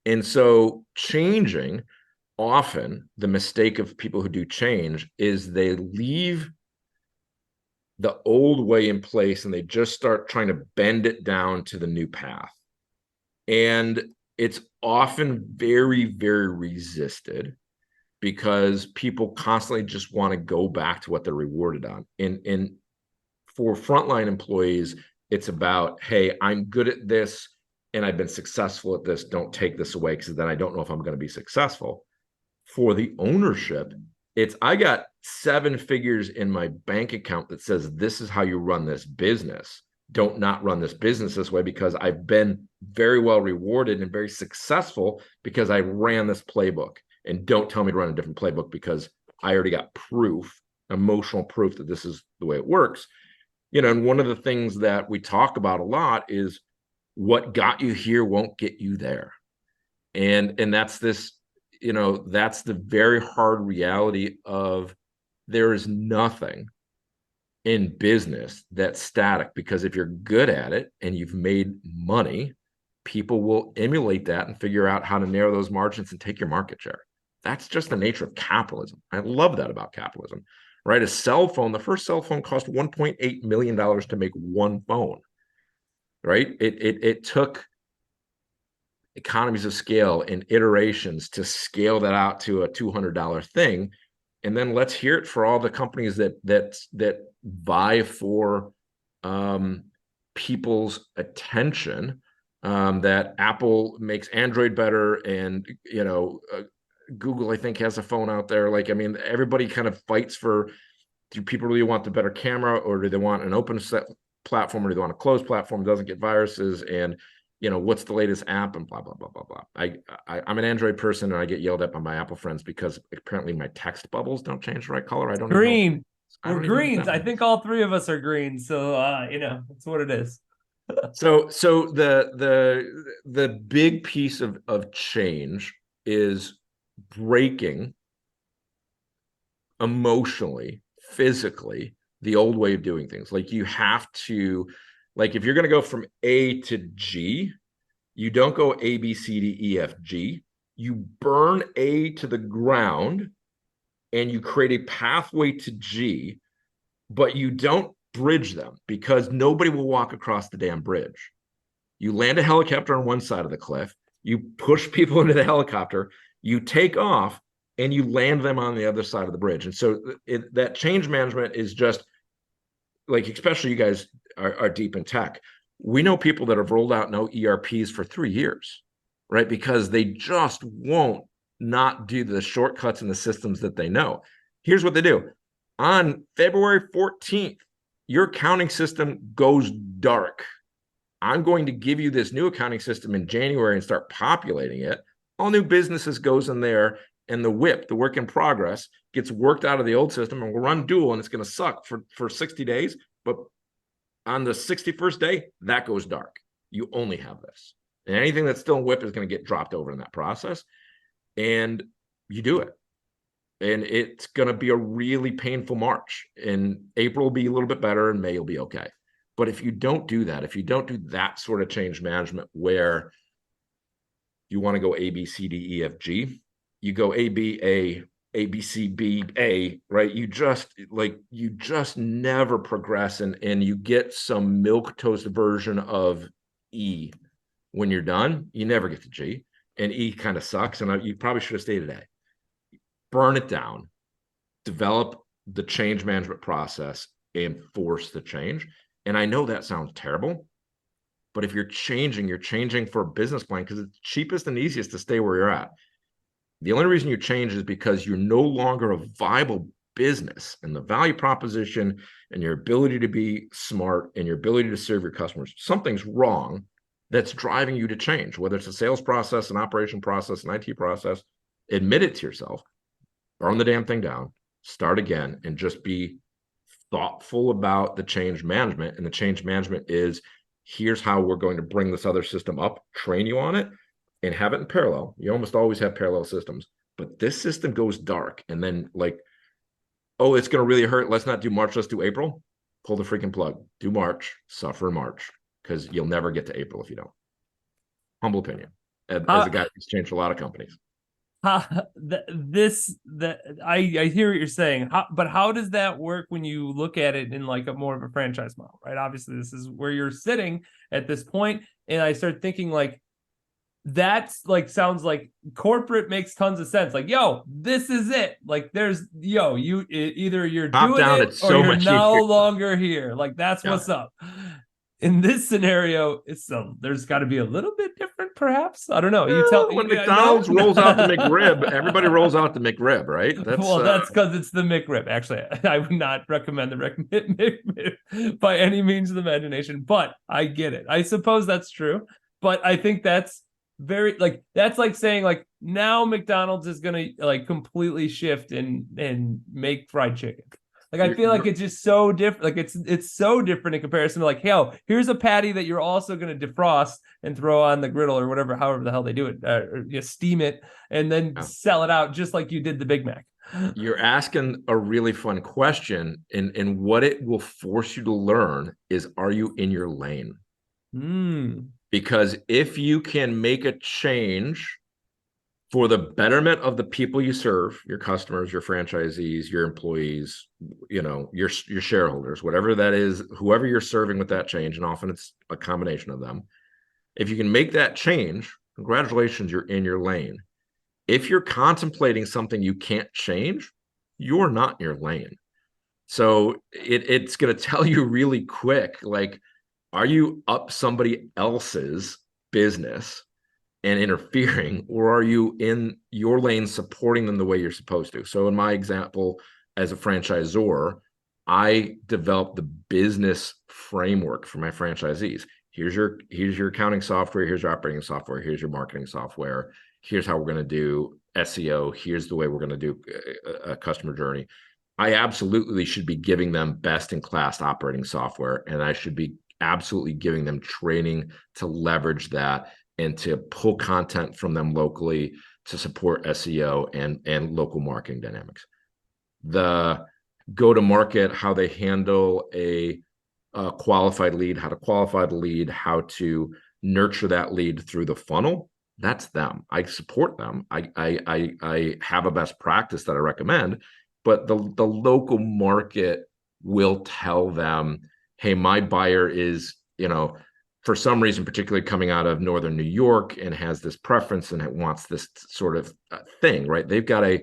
And so changing, often the mistake of people who do change is they leave the old way in place and they just start trying to bend it down to the new path. And it's often very, very resisted because people constantly just want to go back to what they're rewarded on. And for frontline employees, it's about, hey, I'm good at this and I've been successful at this. Don't take this away because then I don't know if I'm going to be successful. For the ownership, it's I got 7 figures in my bank account that says this is how you run this business. Don't not run this business this way because I've been very well rewarded and very successful because I ran this playbook. And don't tell me to run a different playbook because I already got proof, emotional proof that this is the way it works. and one of the things that we talk about a lot is what got you here won't get you there. And that's this, that's the very hard reality of there is nothing in business that's static, because if you're good at it and you've made money, people will emulate that and figure out how to narrow those margins and take your market share. That's just the nature of capitalism. I love that about capitalism, right? A cell phone, the first cell phone cost $1.8 million to make one phone, right? It took economies of scale and iterations to scale that out to a $200 thing. And then let's hear it for all the companies that vie for people's attention. That Apple makes Android better, and Google, I think, has a phone out there. Like, I mean, everybody kind of fights for, do people really want the better camera, or do they want an open set platform, or do they want a closed platform that doesn't get viruses, and what's the latest app, and blah blah blah blah blah. I'm an Android person, and I get yelled at by my Apple friends because apparently my text bubbles don't change the right color. I don't green. We're greens. I think all three of us are green, so that's what it is. So the big piece of change is breaking emotionally, physically, the old way of doing things. Like, you have to, like, if you're going to go from A to G, you don't go A, B, C, D, E, F, G. You burn A to the ground and you create a pathway to G, but you don't bridge them, because nobody will walk across the damn bridge. You land a helicopter on one side of the cliff, you push people into the helicopter, you take off, and you land them on the other side of the bridge. And so that change management is just like, especially you guys are deep in tech. We know people that have rolled out no ERPs for 3 years, right? Because they just won't not do the shortcuts in the systems that they know. Here's what they do. On February 14th, your accounting system goes dark. I'm going to give you this new accounting system in January and start populating it. All new businesses goes in there, and the WIP, the work in progress, gets worked out of the old system, and we'll run dual, and it's going to suck for 60 days. But on the 61st day, that goes dark. You only have this. And anything that's still in WIP is going to get dropped over in that process. And you do it. And it's going to be a really painful March. And April will be a little bit better, and May will be okay. But if you don't do that, if you don't do that sort of change management where you want to go A, B, C, D, E, F, G, you go A, B, A, B, C, B, A, right? You just never progress, and you get some milquetoast version of E. When you're done, you never get to G, and E kind of sucks. And you probably should have stayed at A. Burn it down, develop the change management process, and force the change. And I know that sounds terrible, but if you're changing for a business plan, because it's cheapest and easiest to stay where you're at. The only reason you change is because you're no longer a viable business, and the value proposition and your ability to be smart and your ability to serve your customers, something's wrong that's driving you to change, whether it's a sales process, an operation process, an IT process. Admit it to yourself, burn the damn thing down, start again, and just be thoughtful about the change management. And the change management is, here's how we're going to bring this other system up, train you on it, and have it in parallel. You almost always have parallel systems, but this system goes dark. And then, like, oh, it's going to really hurt. Let's not do March. Let's do April. Pull the freaking plug. Do March. Suffer in March, because you'll never get to April if you don't. Humble opinion. As a guy who's changed a lot of companies. I hear what you're saying, but how does that work when you look at it in like a more of a franchise model, right? Obviously, this is where you're sitting at this point, and I start thinking like, that's like, sounds like corporate makes tons of sense. Like, yo, this is it. Like, either you're Top doing down, it it's or so you're much no easier. longer here. Like, that's what's up. In this scenario, there's got to be a little bit different, perhaps. I don't know. You tell me. When McDonald's rolls out the McRib, everybody rolls out the McRib, right? That's because it's the McRib. Actually, I would not recommend the McRib by any means of the imagination, but I get it. I suppose that's true, but I think that's that's like saying like, now McDonald's is gonna like completely shift and make fried chicken. Like I feel like it's just so different. Like it's so different in comparison to like, hey, here's a patty that you're also going to defrost and throw on the griddle or whatever, however the hell they do it, or you steam it and then sell it out just like you did the Big Mac. You're asking a really fun question, and what it will force you to learn is, are you in your lane? Because if you can make a change for the betterment of the people you serve, your customers, your franchisees, your employees, your shareholders, whatever that is, whoever you're serving with that change, and often it's a combination of them. If you can make that change, congratulations, you're in your lane. If you're contemplating something you can't change, you're not in your lane. So it's going to tell you really quick, like, are you up somebody else's business and interfering, or are you in your lane supporting them the way you're supposed to? So in my example, as a franchisor, I developed the business framework for my franchisees. Here's your accounting software, here's your operating software, here's your marketing software, here's how we're going to do SEO, here's the way we're going to do a customer journey. I absolutely should be giving them best-in-class operating software, and I should be absolutely giving them training to leverage that and to pull content from them locally to support SEO and local marketing dynamics. The go-to-market, how they handle a qualified lead, how to qualify the lead, how to nurture that lead through the funnel, that's them. I support them. I have a best practice that I recommend, but the local market will tell them, hey, my buyer is, for some reason, particularly coming out of Northern New York and has this preference and it wants this sort of thing, right? They've got a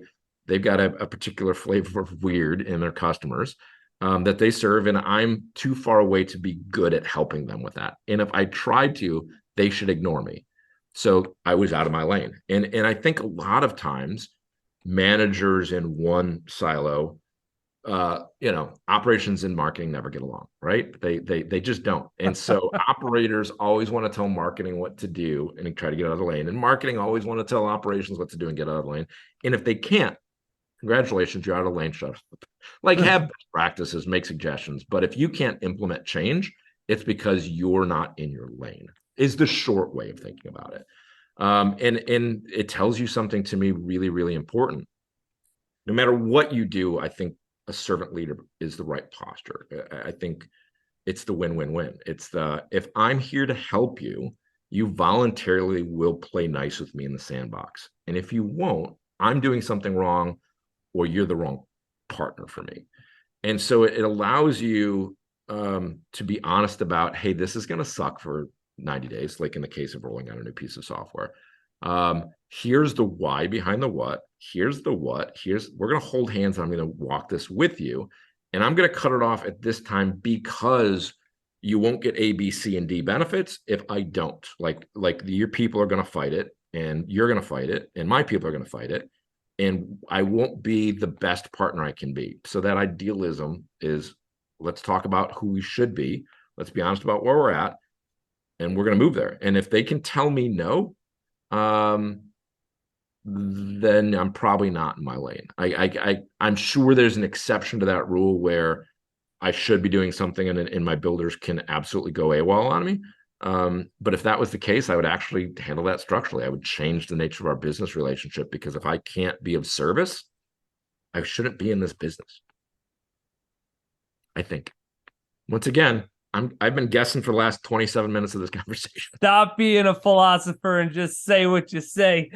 particular flavor of weird in their customers that they serve, and I'm too far away to be good at helping them with that. And if I tried to, they should ignore me. So I was out of my lane. And I think a lot of times managers in one silo, operations and marketing never get along, right? They just don't. And so operators always want to tell marketing what to do and try to get out of the lane. And marketing always want to tell operations what to do and get out of the lane. And if they can't, congratulations, you're out of the lane, shut up. Like, have best practices, make suggestions. But if you can't implement change, it's because you're not in your lane, is the short way of thinking about it. And it tells you something to me really, really important. No matter what you do, I think a servant leader is the right posture. I think it's the win-win-win. It's if I'm here to help you, you voluntarily will play nice with me in the sandbox. And if you won't, I'm doing something wrong, or you're the wrong partner for me. And so it allows you to be honest about, hey, this is going to suck for 90 days, like in the case of rolling out a new piece of software. Here's the why behind the what. Here's the what. We're going to hold hands. I'm going to walk this with you. And I'm going to cut it off at this time because you won't get A, B, C, and D benefits if I don't. Like your people are going to fight it, and you're going to fight it, and my people are going to fight it. And I won't be the best partner I can be. So that idealism is, let's talk about who we should be. Let's be honest about where we're at, and we're going to move there. And if they can tell me no, then I'm probably not in my lane. I'm sure there's an exception to that rule where I should be doing something and my builders can absolutely go AWOL on me. But if that was the case, I would actually handle that structurally. I would change the nature of our business relationship, because if I can't be of service, I shouldn't be in this business. I think. Once again, I've been guessing for the last 27 minutes of this conversation. Stop being a philosopher and just say what you say.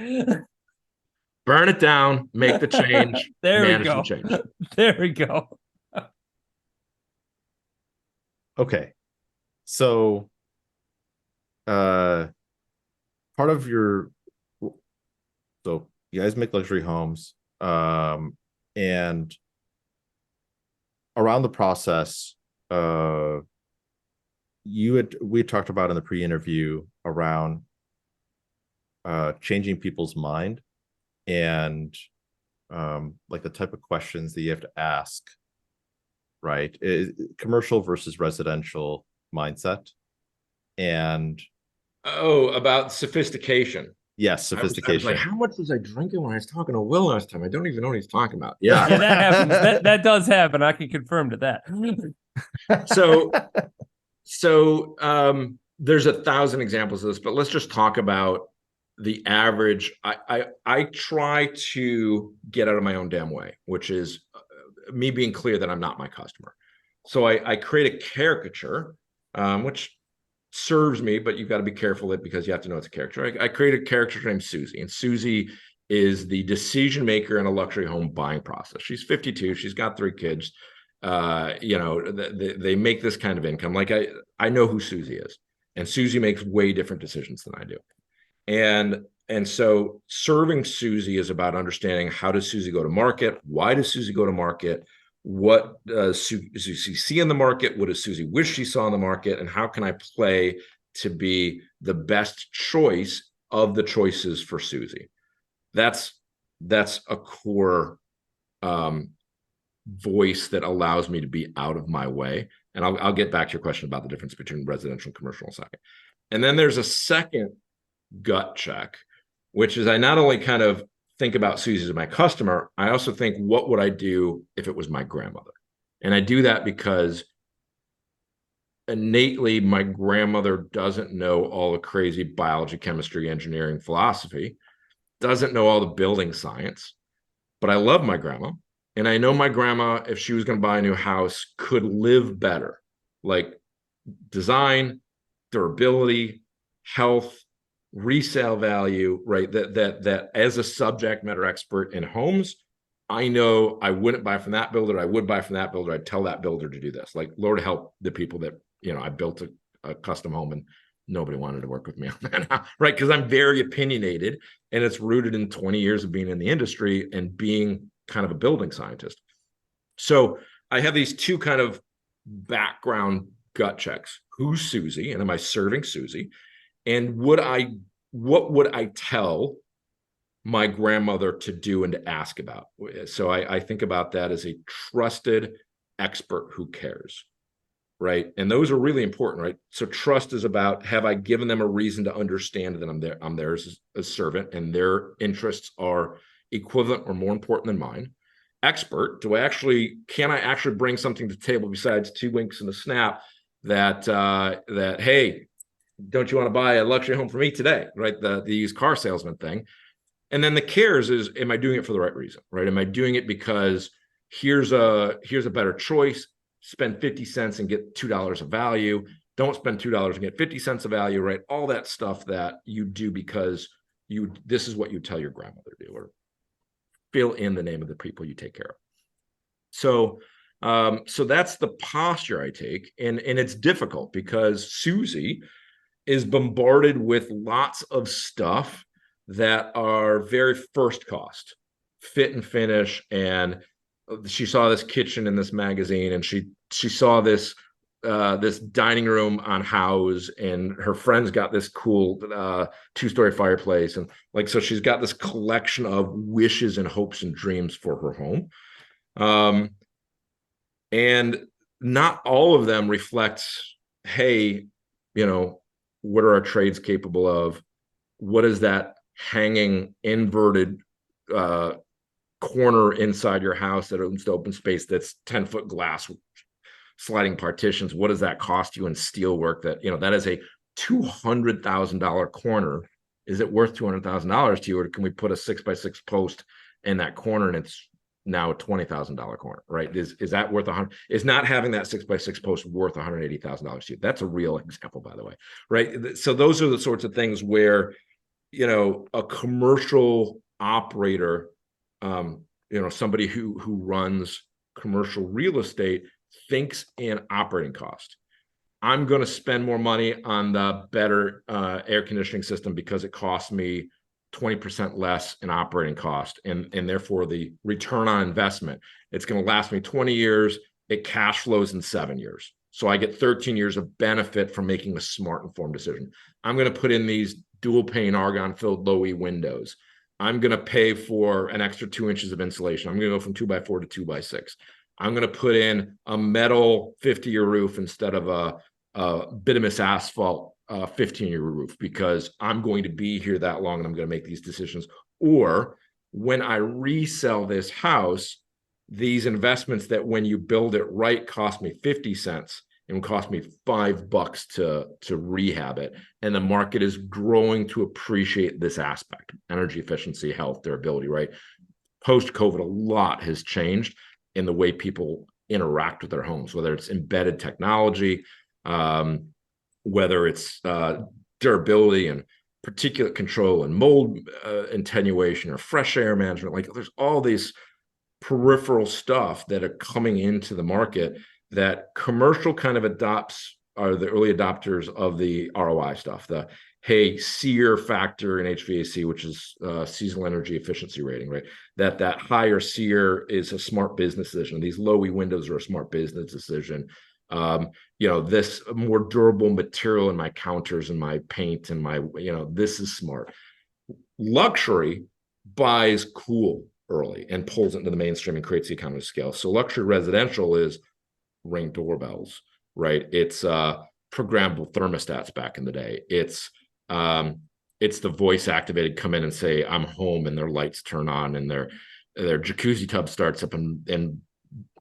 Burn it down, make the change. There we go. The change. There we go. Okay. So part of so you guys make luxury homes, and around the process, we talked about in the pre-interview around changing people's mind and like the type of questions that you have to ask, right? Commercial versus residential mindset. And about sophistication. Yes, I was sophistication. like, how much was I drinking when I was talking to Will last time? I don't even know what he's talking about. Yeah. Yeah, that happens. That does happen. I can confirm to that. So there's 1,000 examples of this, but let's just talk about the average. I try to get out of my own damn way, which is me being clear that I'm not my customer. So I create a caricature, which serves me, but you've got to be careful with it because you have to know it's a character. I created a character named Susie, and Susie is the decision maker in a luxury home buying process. She's 52. She's got 3 kids. They make this kind of income. Like I know who Susie is, and Susie makes way different decisions than I do. And so serving Susie is about understanding, how does Susie go to market? Why does Susie go to market? What does Susie see in the market? What does Susie wish she saw in the market? And how can I play to be the best choice of the choices for Susie? That's a core voice that allows me to be out of my way. And I'll get back to your question about the difference between residential and commercial in a second. And then there's a second gut check, which is I not only kind of think about Susie as my customer, I also think, what would I do if it was my grandmother? And I do that because innately my grandmother doesn't know all the crazy biology, chemistry, engineering, philosophy, doesn't know all the building science, but I love my grandma. And I know my grandma, if she was going to buy a new house, could live better, like design, durability, health, resale value, right? That as a subject matter expert in homes, I know I wouldn't buy from that builder. I would buy from that builder. I'd tell that builder to do this. Like, Lord help the people that, I built a custom home and nobody wanted to work with me on that, right? Because I'm very opinionated, and it's rooted in 20 years of being in the industry and being kind of a building scientist. So I have these two kind of background gut checks. Who's Susie? And am I serving Susie? And what would I tell my grandmother to do and to ask about? So I think about that as a trusted expert who cares, right? And those are really important, right? So trust is about, have I given them a reason to understand that I'm there as a servant, and their interests are equivalent or more important than mine? Expert, can I actually bring something to the table besides 2 winks and a snap that hey, don't you want to buy a luxury home for me today, right? The used car salesman thing. And then the cares is, am I doing it for the right reason, right? Am I doing it because here's a better choice? Spend 50 cents and get $2 of value. Don't spend $2 and get 50 cents of value, right? All that stuff that you do because this is what you tell your grandmother to do, or fill in the name of the people you take care of. So that's the posture I take. And it's difficult because Susie is bombarded with lots of stuff that are very first cost, fit and finish. And she saw this kitchen in this magazine, and she saw this dining room on House, and her friends got this cool 2-story fireplace. And so she's got this collection of wishes and hopes and dreams for her home. And not all of them reflect, hey, what are our trades capable of? What is that hanging inverted corner inside your house that opens to open space that's 10-foot glass sliding partitions? What does that cost you in steel work? That is a $200,000 corner. Is it worth $200,000 to you, or can we put a 6x6 post in that corner and it's now a $20,000 corner, right? Is that worth is not having that 6x6 post worth $180,000 to you? That's a real example, by the way, right? So those are the sorts of things where, a commercial operator, somebody who runs commercial real estate, thinks in operating cost. I'm going to spend more money on the better air conditioning system because it costs me 20% less in operating cost, and therefore the return on investment, it's going to last me 20 years. It cash flows in 7 years. So I get 13 years of benefit from making a smart, informed decision. I'm going to put in these dual pane argon-filled low-E windows. I'm going to pay for an extra 2 inches of insulation. I'm going to go from 2x4 to 2x6. I'm going to put in a metal 50-year roof instead of a bituminous asphalt a 15-year roof because I'm going to be here that long and I'm going to make these decisions. Or when I resell this house, these investments that when you build it right cost me 50 cents and cost me $5 to rehab it. And the market is growing to appreciate this aspect: energy efficiency, health, durability, right? Post-COVID, a lot has changed in the way people interact with their homes, whether it's embedded technology, whether it's durability and particulate control and mold attenuation or fresh air management. Like there's all these peripheral stuff that are coming into the market that commercial kind of are the early adopters of the ROI stuff. The, hey, SEER factor in HVAC, which is seasonal energy efficiency rating, right? That higher SEER is a smart business decision. These low-E windows are a smart business decision. This more durable material in my counters and my paint and my, this is smart. Luxury buys cool early and pulls it into the mainstream and creates the economy of scale. So luxury residential is Ring doorbells, right? It's programmable thermostats back in the day. It's the voice activated, come in and say, I'm home, and their lights turn on and their jacuzzi tub starts up and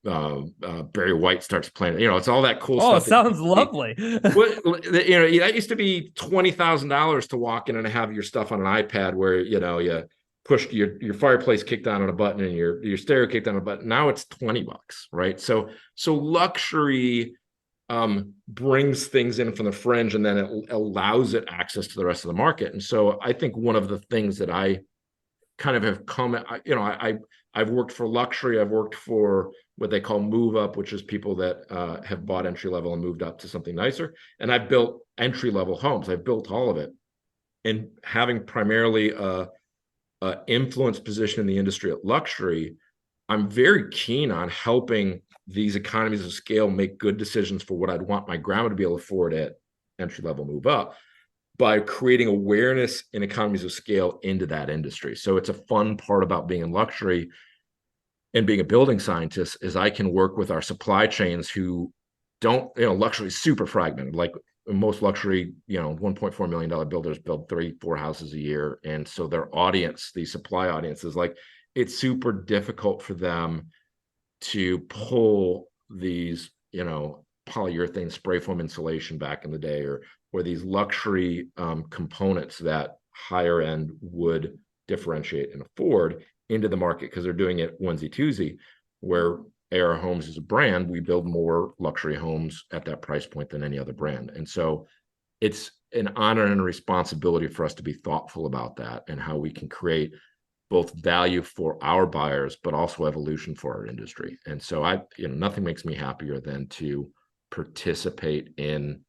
Barry White starts playing. It's all that cool stuff. Oh, sounds lovely. That used to be $20,000 to walk in and have your stuff on an iPad where, you pushed your fireplace kicked on a button and your stereo kicked on a button. Now it's $20, right? So luxury brings things in from the fringe, and then it allows it access to the rest of the market. And so I think one of the things that I kind of have come, I've worked for luxury. I've worked for what they call move up, which is people that have bought entry level and moved up to something nicer. And I've built entry level homes. I've built all of it. And having primarily a influence position in the industry at luxury, I'm very keen on helping these economies of scale make good decisions for what I'd want my grandma to be able to afford at entry level move up, by creating awareness and economies of scale into that industry. So it's a fun part about being in luxury and being a building scientist is I can work with our supply chains who don't, luxury is super fragmented. Like most luxury, $1.4 million builders build 3-4 houses a year. And so their audience, the supply audience, is like, it's super difficult for them to pull these, polyurethane spray foam insulation back in the day, or these luxury components that higher end would differentiate and afford into the market, because they're doing it onesie twosie. Where AR Homes is a brand, we build more luxury homes at that price point than any other brand. And so it's an honor and a responsibility for us to be thoughtful about that and how we can create both value for our buyers, but also evolution for our industry. And so nothing makes me happier than to participate in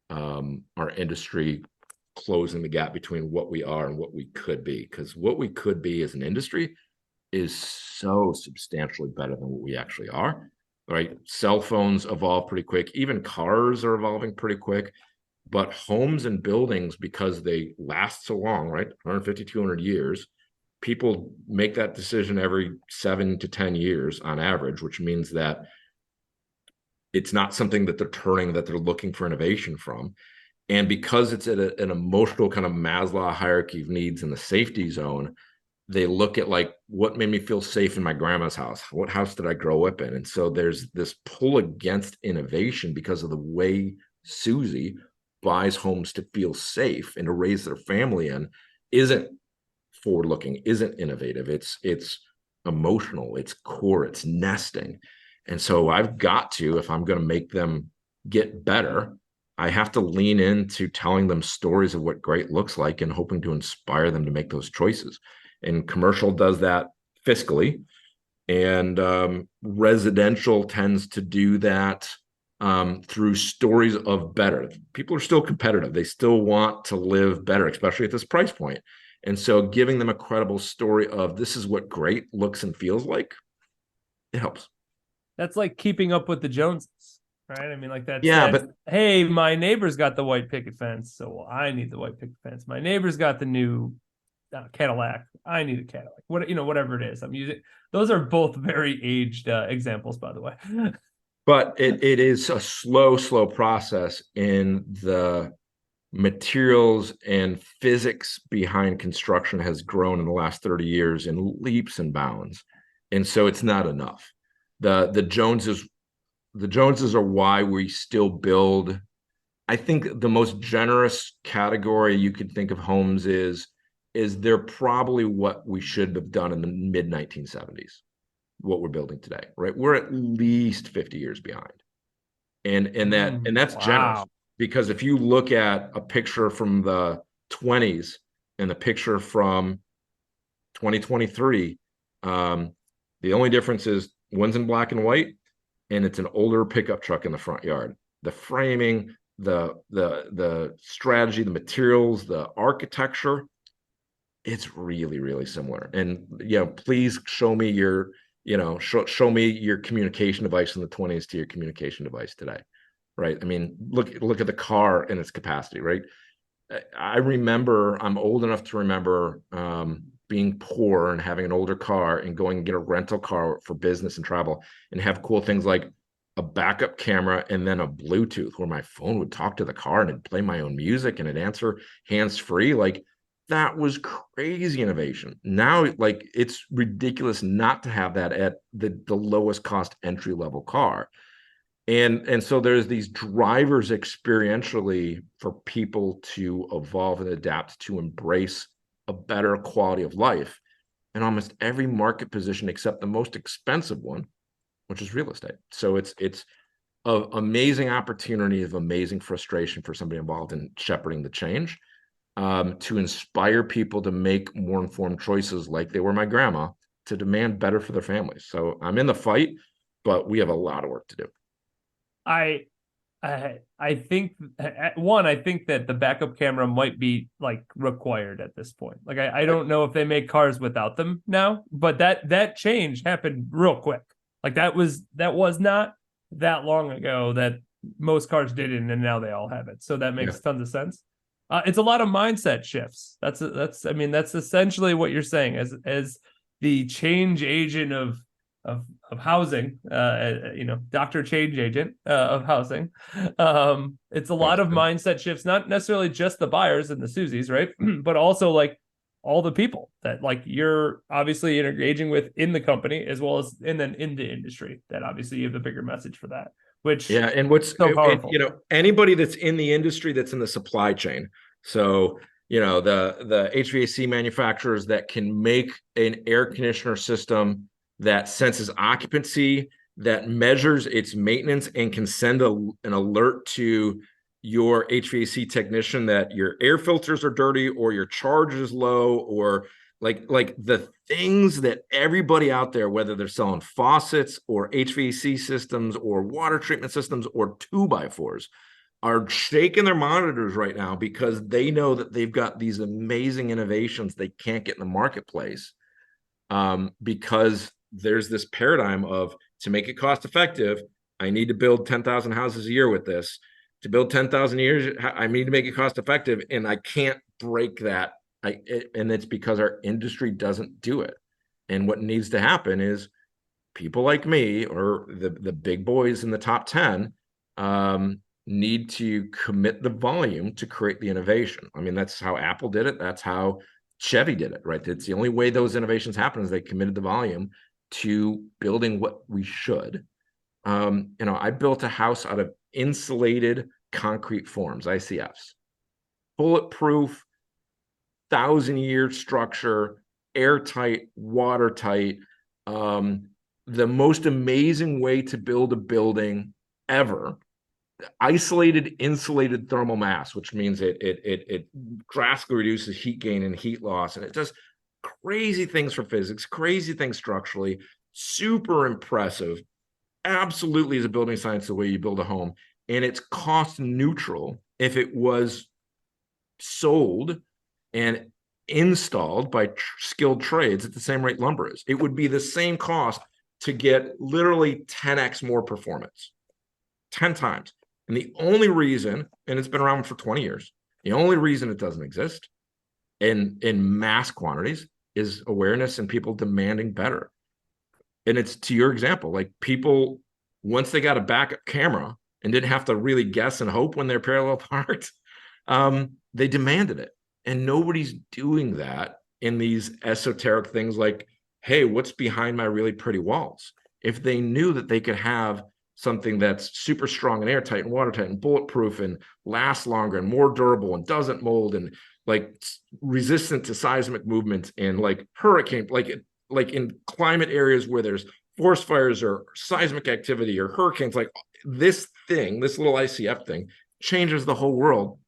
our industry closing the gap between what we are and what we could be. Because what we could be as an industry is so substantially better than what we actually are, right? Cell phones evolve pretty quick. Even cars are evolving pretty quick. But homes and buildings, because they last so long, right? 150, 200 years, people make that decision every 7 to 10 years on average, which means that it's not something that they're looking for innovation from. And because it's at an emotional kind of Maslow hierarchy of needs in the safety zone, they look at like, what made me feel safe in my grandma's house? What house did I grow up in? And so there's this pull against innovation because of the way Susie buys homes to feel safe and to raise their family in isn't forward-looking, isn't innovative. It's emotional, it's core, it's nesting. And so I've got to, if I'm going to make them get better, I have to lean into telling them stories of what great looks like and hoping to inspire them to make those choices. And commercial does that fiscally, and residential tends to do that through stories of better. People are still competitive. They still want to live better, especially at this price point. And so giving them a credible story of this is what great looks and feels like, it helps. That's like keeping up with the Joneses, right? I mean, like that. Yeah, but hey, my neighbor's got the white picket fence, so I need the white picket fence. My neighbor's got the new Cadillac. I need a Cadillac. Whatever it is I'm using. Those are both very aged examples, by the way. But it is a slow process in the materials and physics behind construction has grown in the last 30 years in leaps and bounds. And so it's not enough. The Joneses are why we still build. I think the most generous category you could think of homes is they're probably what we should have done in the mid 1970s, what we're building today, right? We're at least 50 years behind. And that's generous, Wow. because if you look at a picture from the 20s and the picture from 2023, the only difference is one's in black and white, and it's an older pickup truck in the front yard. The framing, the strategy, the materials, the architecture, it's really, really similar. And please show me your show me your communication device in the 20s to your communication device today, right? I mean, look at the car and its capacity, right? I remember, I'm old enough to remember being poor and having an older car and going and get a rental car for business and travel and have cool things like a backup camera and then a Bluetooth where my phone would talk to the car and it'd play my own music and it'd answer hands-free. Like, that was crazy innovation. Now, like, it's ridiculous not to have that at the lowest cost entry level car. And so there's these drivers experientially for people to evolve and adapt to embrace a better quality of life in almost every market position except the most expensive one, which is real estate. So it's an amazing opportunity of amazing frustration for somebody involved in shepherding the change, to inspire people to make more informed choices like they were my grandma, to demand better for their families. So I'm in the fight, but we have a lot of work to do. I think I think that the backup camera might be like required at this point. Like I don't know if they make cars without them now, but that change happened real quick. Like that was not that long ago that most cars didn't, and now they all have it. So that makes tons of sense. It's a lot of mindset shifts. That's essentially what you're saying as the change agent of housing, Dr. Change Agent of housing. It's a lot of mindset shifts, not necessarily just the buyers and the Susies, right? But also like all the people that like you're obviously engaging with in the company, as well as and then in the industry, that obviously you have a bigger message for that. Which and what's so powerful. Anybody that's in the industry, that's in the supply chain. So the HVAC manufacturers that can make an air conditioner system that senses occupancy, that measures its maintenance, and can send an alert to your HVAC technician that your air filters are dirty or your charge is low, or like the things that everybody out there, whether they're selling faucets or HVAC systems or water treatment systems or 2x4s, are shaking their monitors right now because they know that they've got these amazing innovations they can't get in the marketplace, because there's this paradigm of, to make it cost effective, I need to build 10,000 houses a year with this. To build 10,000 years, I need to make it cost effective, and I can't break that. And it's because our industry doesn't do it. And what needs to happen is people like me, or the big boys in the top 10, need to commit the volume to create the innovation. I mean, that's how Apple did it. That's how Chevy did it, right? It's the only way those innovations happen, is they committed the volume to building what we should. I built a house out of insulated concrete forms, ICFs, bulletproof, 1,000-year structure, airtight, watertight, the most amazing way to build a building ever. Isolated, insulated thermal mass, which means it drastically reduces heat gain and heat loss, and it does crazy things for physics, crazy things structurally, super impressive. Absolutely is a building science the way you build a home, and it's cost neutral if it was sold and installed by skilled trades at the same rate lumber is. It would be the same cost to get literally 10x more performance, 10 times. And the only reason, and it's been around for 20 years, the only reason it doesn't exist in mass quantities is awareness and people demanding better. And it's, to your example, like, people, once they got a backup camera and didn't have to really guess and hope when they're parallel parked, They demanded it. And nobody's doing that in these esoteric things like, hey, what's behind my really pretty walls? If they knew that they could have something that's super strong and airtight and watertight and bulletproof and lasts longer and more durable and doesn't mold and like resistant to seismic movements and like hurricane, like in climate areas where there's forest fires or seismic activity or hurricanes, like this thing, this little ICF thing changes the whole world.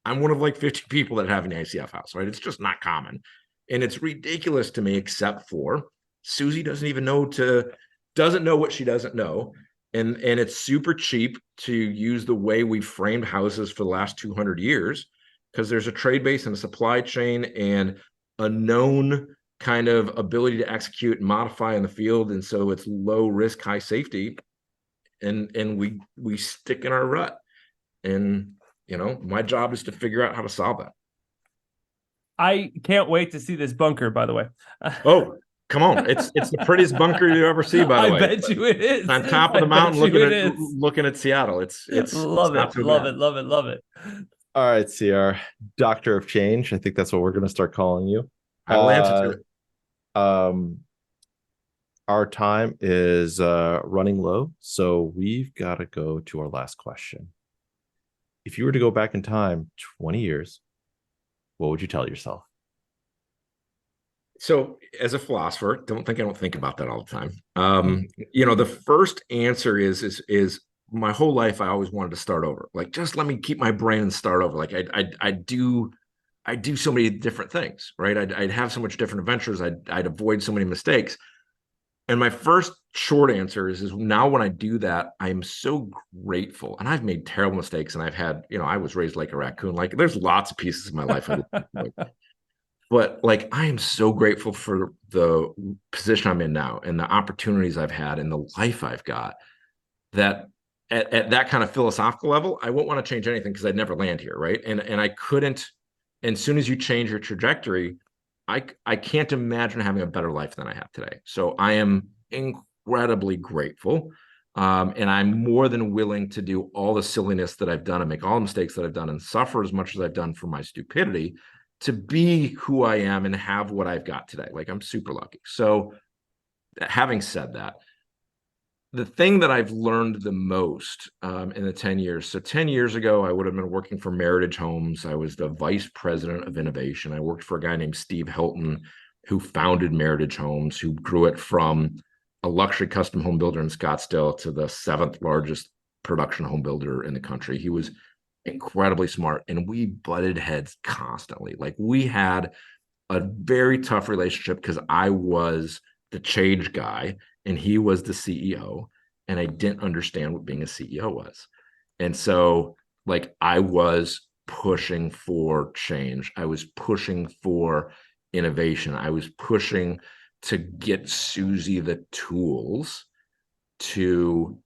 I'm one of like 50 people that have an ICF house, right? It's just not common. And it's ridiculous to me, except for Susie doesn't know what she doesn't know. And it's super cheap to use the way we framed houses for the last 200 years, because there's a trade base and a supply chain and a known kind of ability to execute and modify in the field. And so it's low risk, high safety. And we stick in our rut. And my job is to figure out how to solve that. I can't wait to see this bunker, by the way. Oh, come on. It's the prettiest bunker you ever see, by the way. I bet you it is. On top of the mountain looking at Seattle. It's love it. Love it. All right, CR, Doctor of Change. I think that's what we're going to start calling you. I will answer to it. Our time is running low, so we've got to go to our last question. If you were to go back in time 20 years, what would you tell yourself? So as a philosopher, I don't think about that all the time. The first answer is my whole life, I always wanted to start over. Like, just let me keep my brain and start over. Like I do so many different things, right? I'd have so much different adventures. I'd avoid so many mistakes. And my first short answer is now when I do that, I'm so grateful. And I've made terrible mistakes, and I've had, I was raised like a raccoon. Like, there's lots of pieces of my life. But like, I am so grateful for the position I'm in now and the opportunities I've had and the life I've got, that at that kind of philosophical level, I won't want to change anything because I'd never land here, right? And I couldn't. And as soon as you change your trajectory, I can't imagine having a better life than I have today. So I am incredibly grateful. And I'm more than willing to do all the silliness that I've done and make all the mistakes that I've done and suffer as much as I've done for my stupidity to be who I am and have what I've got today. Like, I'm super lucky. So having said that, the thing that I've learned the most in the 10 years. So 10 years ago, I would have been working for Meritage Homes. I was the vice president of innovation. I worked for a guy named Steve Hilton, who founded Meritage Homes, who grew it from a luxury custom home builder in Scottsdale to the 7th largest production home builder in the country. He was incredibly smart, and we butted heads constantly. Like, we had a very tough relationship because I was the change guy and he was the CEO, and I didn't understand what being a CEO was. And so, like, I was pushing for change. I was pushing for innovation. I was pushing to get Susie the tools to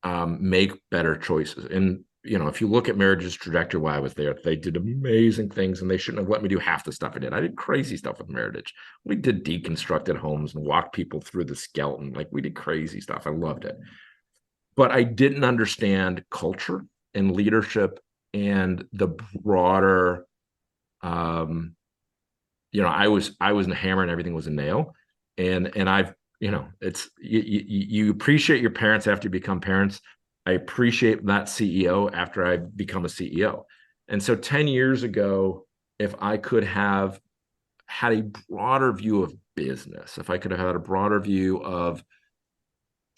make better choices. And if you look at Meritage's trajectory while I was there, they did amazing things, and they shouldn't have let me do half the stuff I did. I did crazy stuff with Meritage. We did deconstructed homes and walked people through the skeleton. Like, we did crazy stuff. I loved it. But I didn't understand culture and leadership and the broader, I was a hammer and everything was a nail. And I've, it's, you appreciate your parents after you become parents. I appreciate that CEO after I become a CEO. And so 10 years ago, if I could have had a broader view of business, if I could have had a broader view of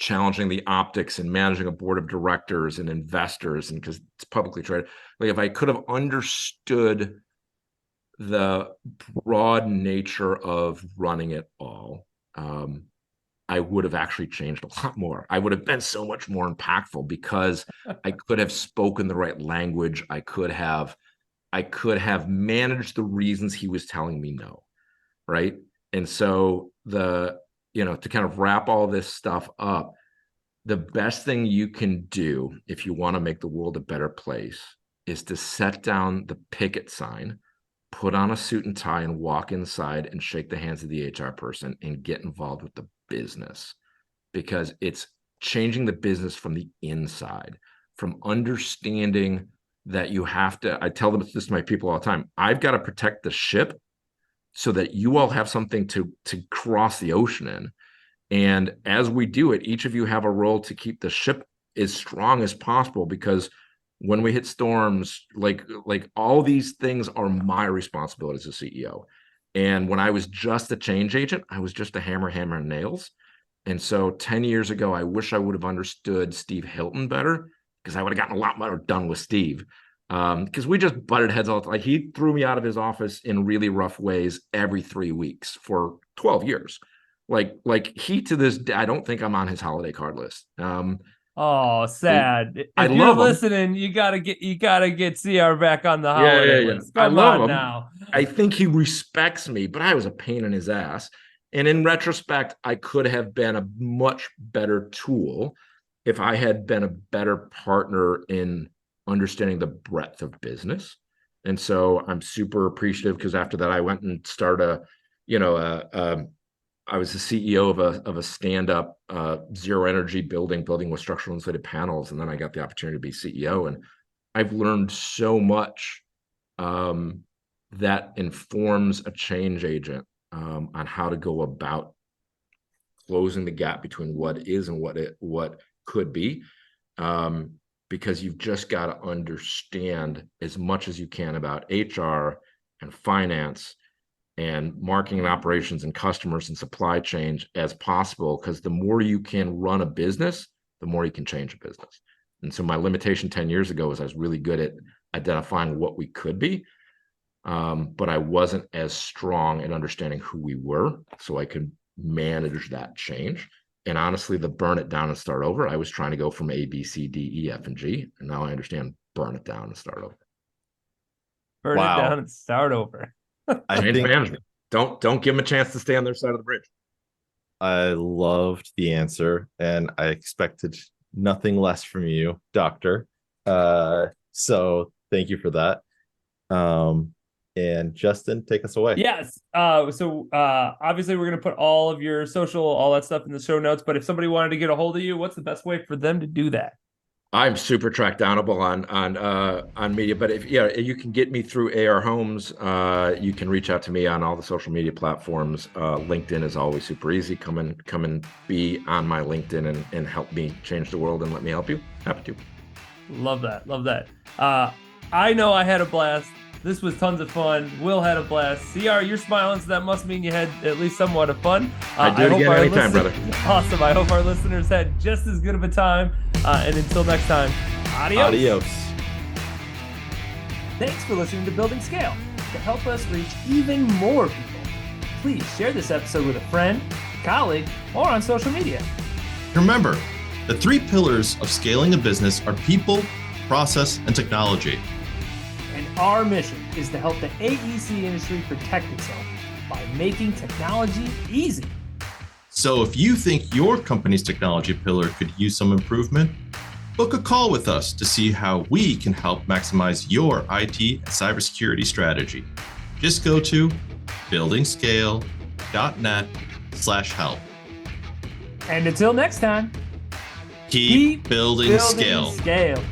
challenging the optics and managing a board of directors and investors, and because it's publicly traded, like, if I could have understood the broad nature of running it all, I would have actually changed a lot more. I would have been so much more impactful because I could have spoken the right language. I could have managed the reasons he was telling me no, right? And so to kind of wrap all this stuff up, the best thing you can do if you want to make the world a better place is to set down the picket sign, put on a suit and tie, and walk inside and shake the hands of the HR person and get involved with the business, because it's changing the business from the inside, from understanding that you have to, I tell this to my people all the time, I've got to protect the ship so that you all have something to cross the ocean in. And as we do it, each of you have a role to keep the ship as strong as possible, because when we hit storms, like all these things are my responsibility as a CEO. And when I was just a change agent, I was just a hammer and nails. And so 10 years ago, I wish I would have understood Steve Hilton better, because I would have gotten a lot more done with Steve. Because we just butted heads all the time. Like, he threw me out of his office in really rough ways every 3 weeks for 12 years. Like he, to this day, I don't think I'm on his holiday card list. Oh, sad. I If love you're him. listening, you gotta get CR back on the Yeah, holiday yeah. list. I Come love on him. now. I think he respects me, but I was a pain in his ass. And in retrospect, I could have been a much better tool if I had been a better partner in understanding the breadth of business. And so I'm super appreciative, because after that, I went and started I was the CEO of a stand-up zero energy building with structural insulated panels. And then I got the opportunity to be CEO. And I've learned so much that informs a change agent on how to go about closing the gap between what is and what could be. Because you've just got to understand as much as you can about HR and finance and marketing and operations and customers and supply chain as possible. Because the more you can run a business, the more you can change a business. And so my limitation 10 years ago was I was really good at identifying what we could be, but I wasn't as strong in understanding who we were, so I could manage that change. And honestly, the burn it down and start over, I was trying to go from A, B, C, D, E, F, and G. And now I understand burn it down and start over. Burn it down and start over. Change management. Don't give them a chance to stay on their side of the bridge. I loved the answer, and I expected nothing less from you, Doctor. So thank you for that. And Justin, take us away. Yes. So obviously we're going to put all of your social, all that stuff in the show notes. But if somebody wanted to get a hold of you, what's the best way for them to do that? I'm super track downable on media, but if you can get me through AR Homes. You can reach out to me on all the social media platforms. LinkedIn is always super easy. Come and be on my LinkedIn and help me change the world and let me help you. Happy to. Love that. I know I had a blast. This was tons of fun. Will had a blast. CR, you're smiling, so that must mean you had at least somewhat of fun. I do it again anytime, brother. Awesome. I hope our listeners had just as good of a time. And until next time, adios. Thanks for listening to Building Scale. To help us reach even more people, please share this episode with a friend, colleague, or on social media. Remember, the 3 pillars of scaling a business are people, process, and technology. And our mission is to help the AEC industry protect itself by making technology easy. So if you think your company's technology pillar could use some improvement, book a call with us to see how we can help maximize your IT and cybersecurity strategy. Just go to buildingscale.net/help. And until next time, Keep building scale. Scale.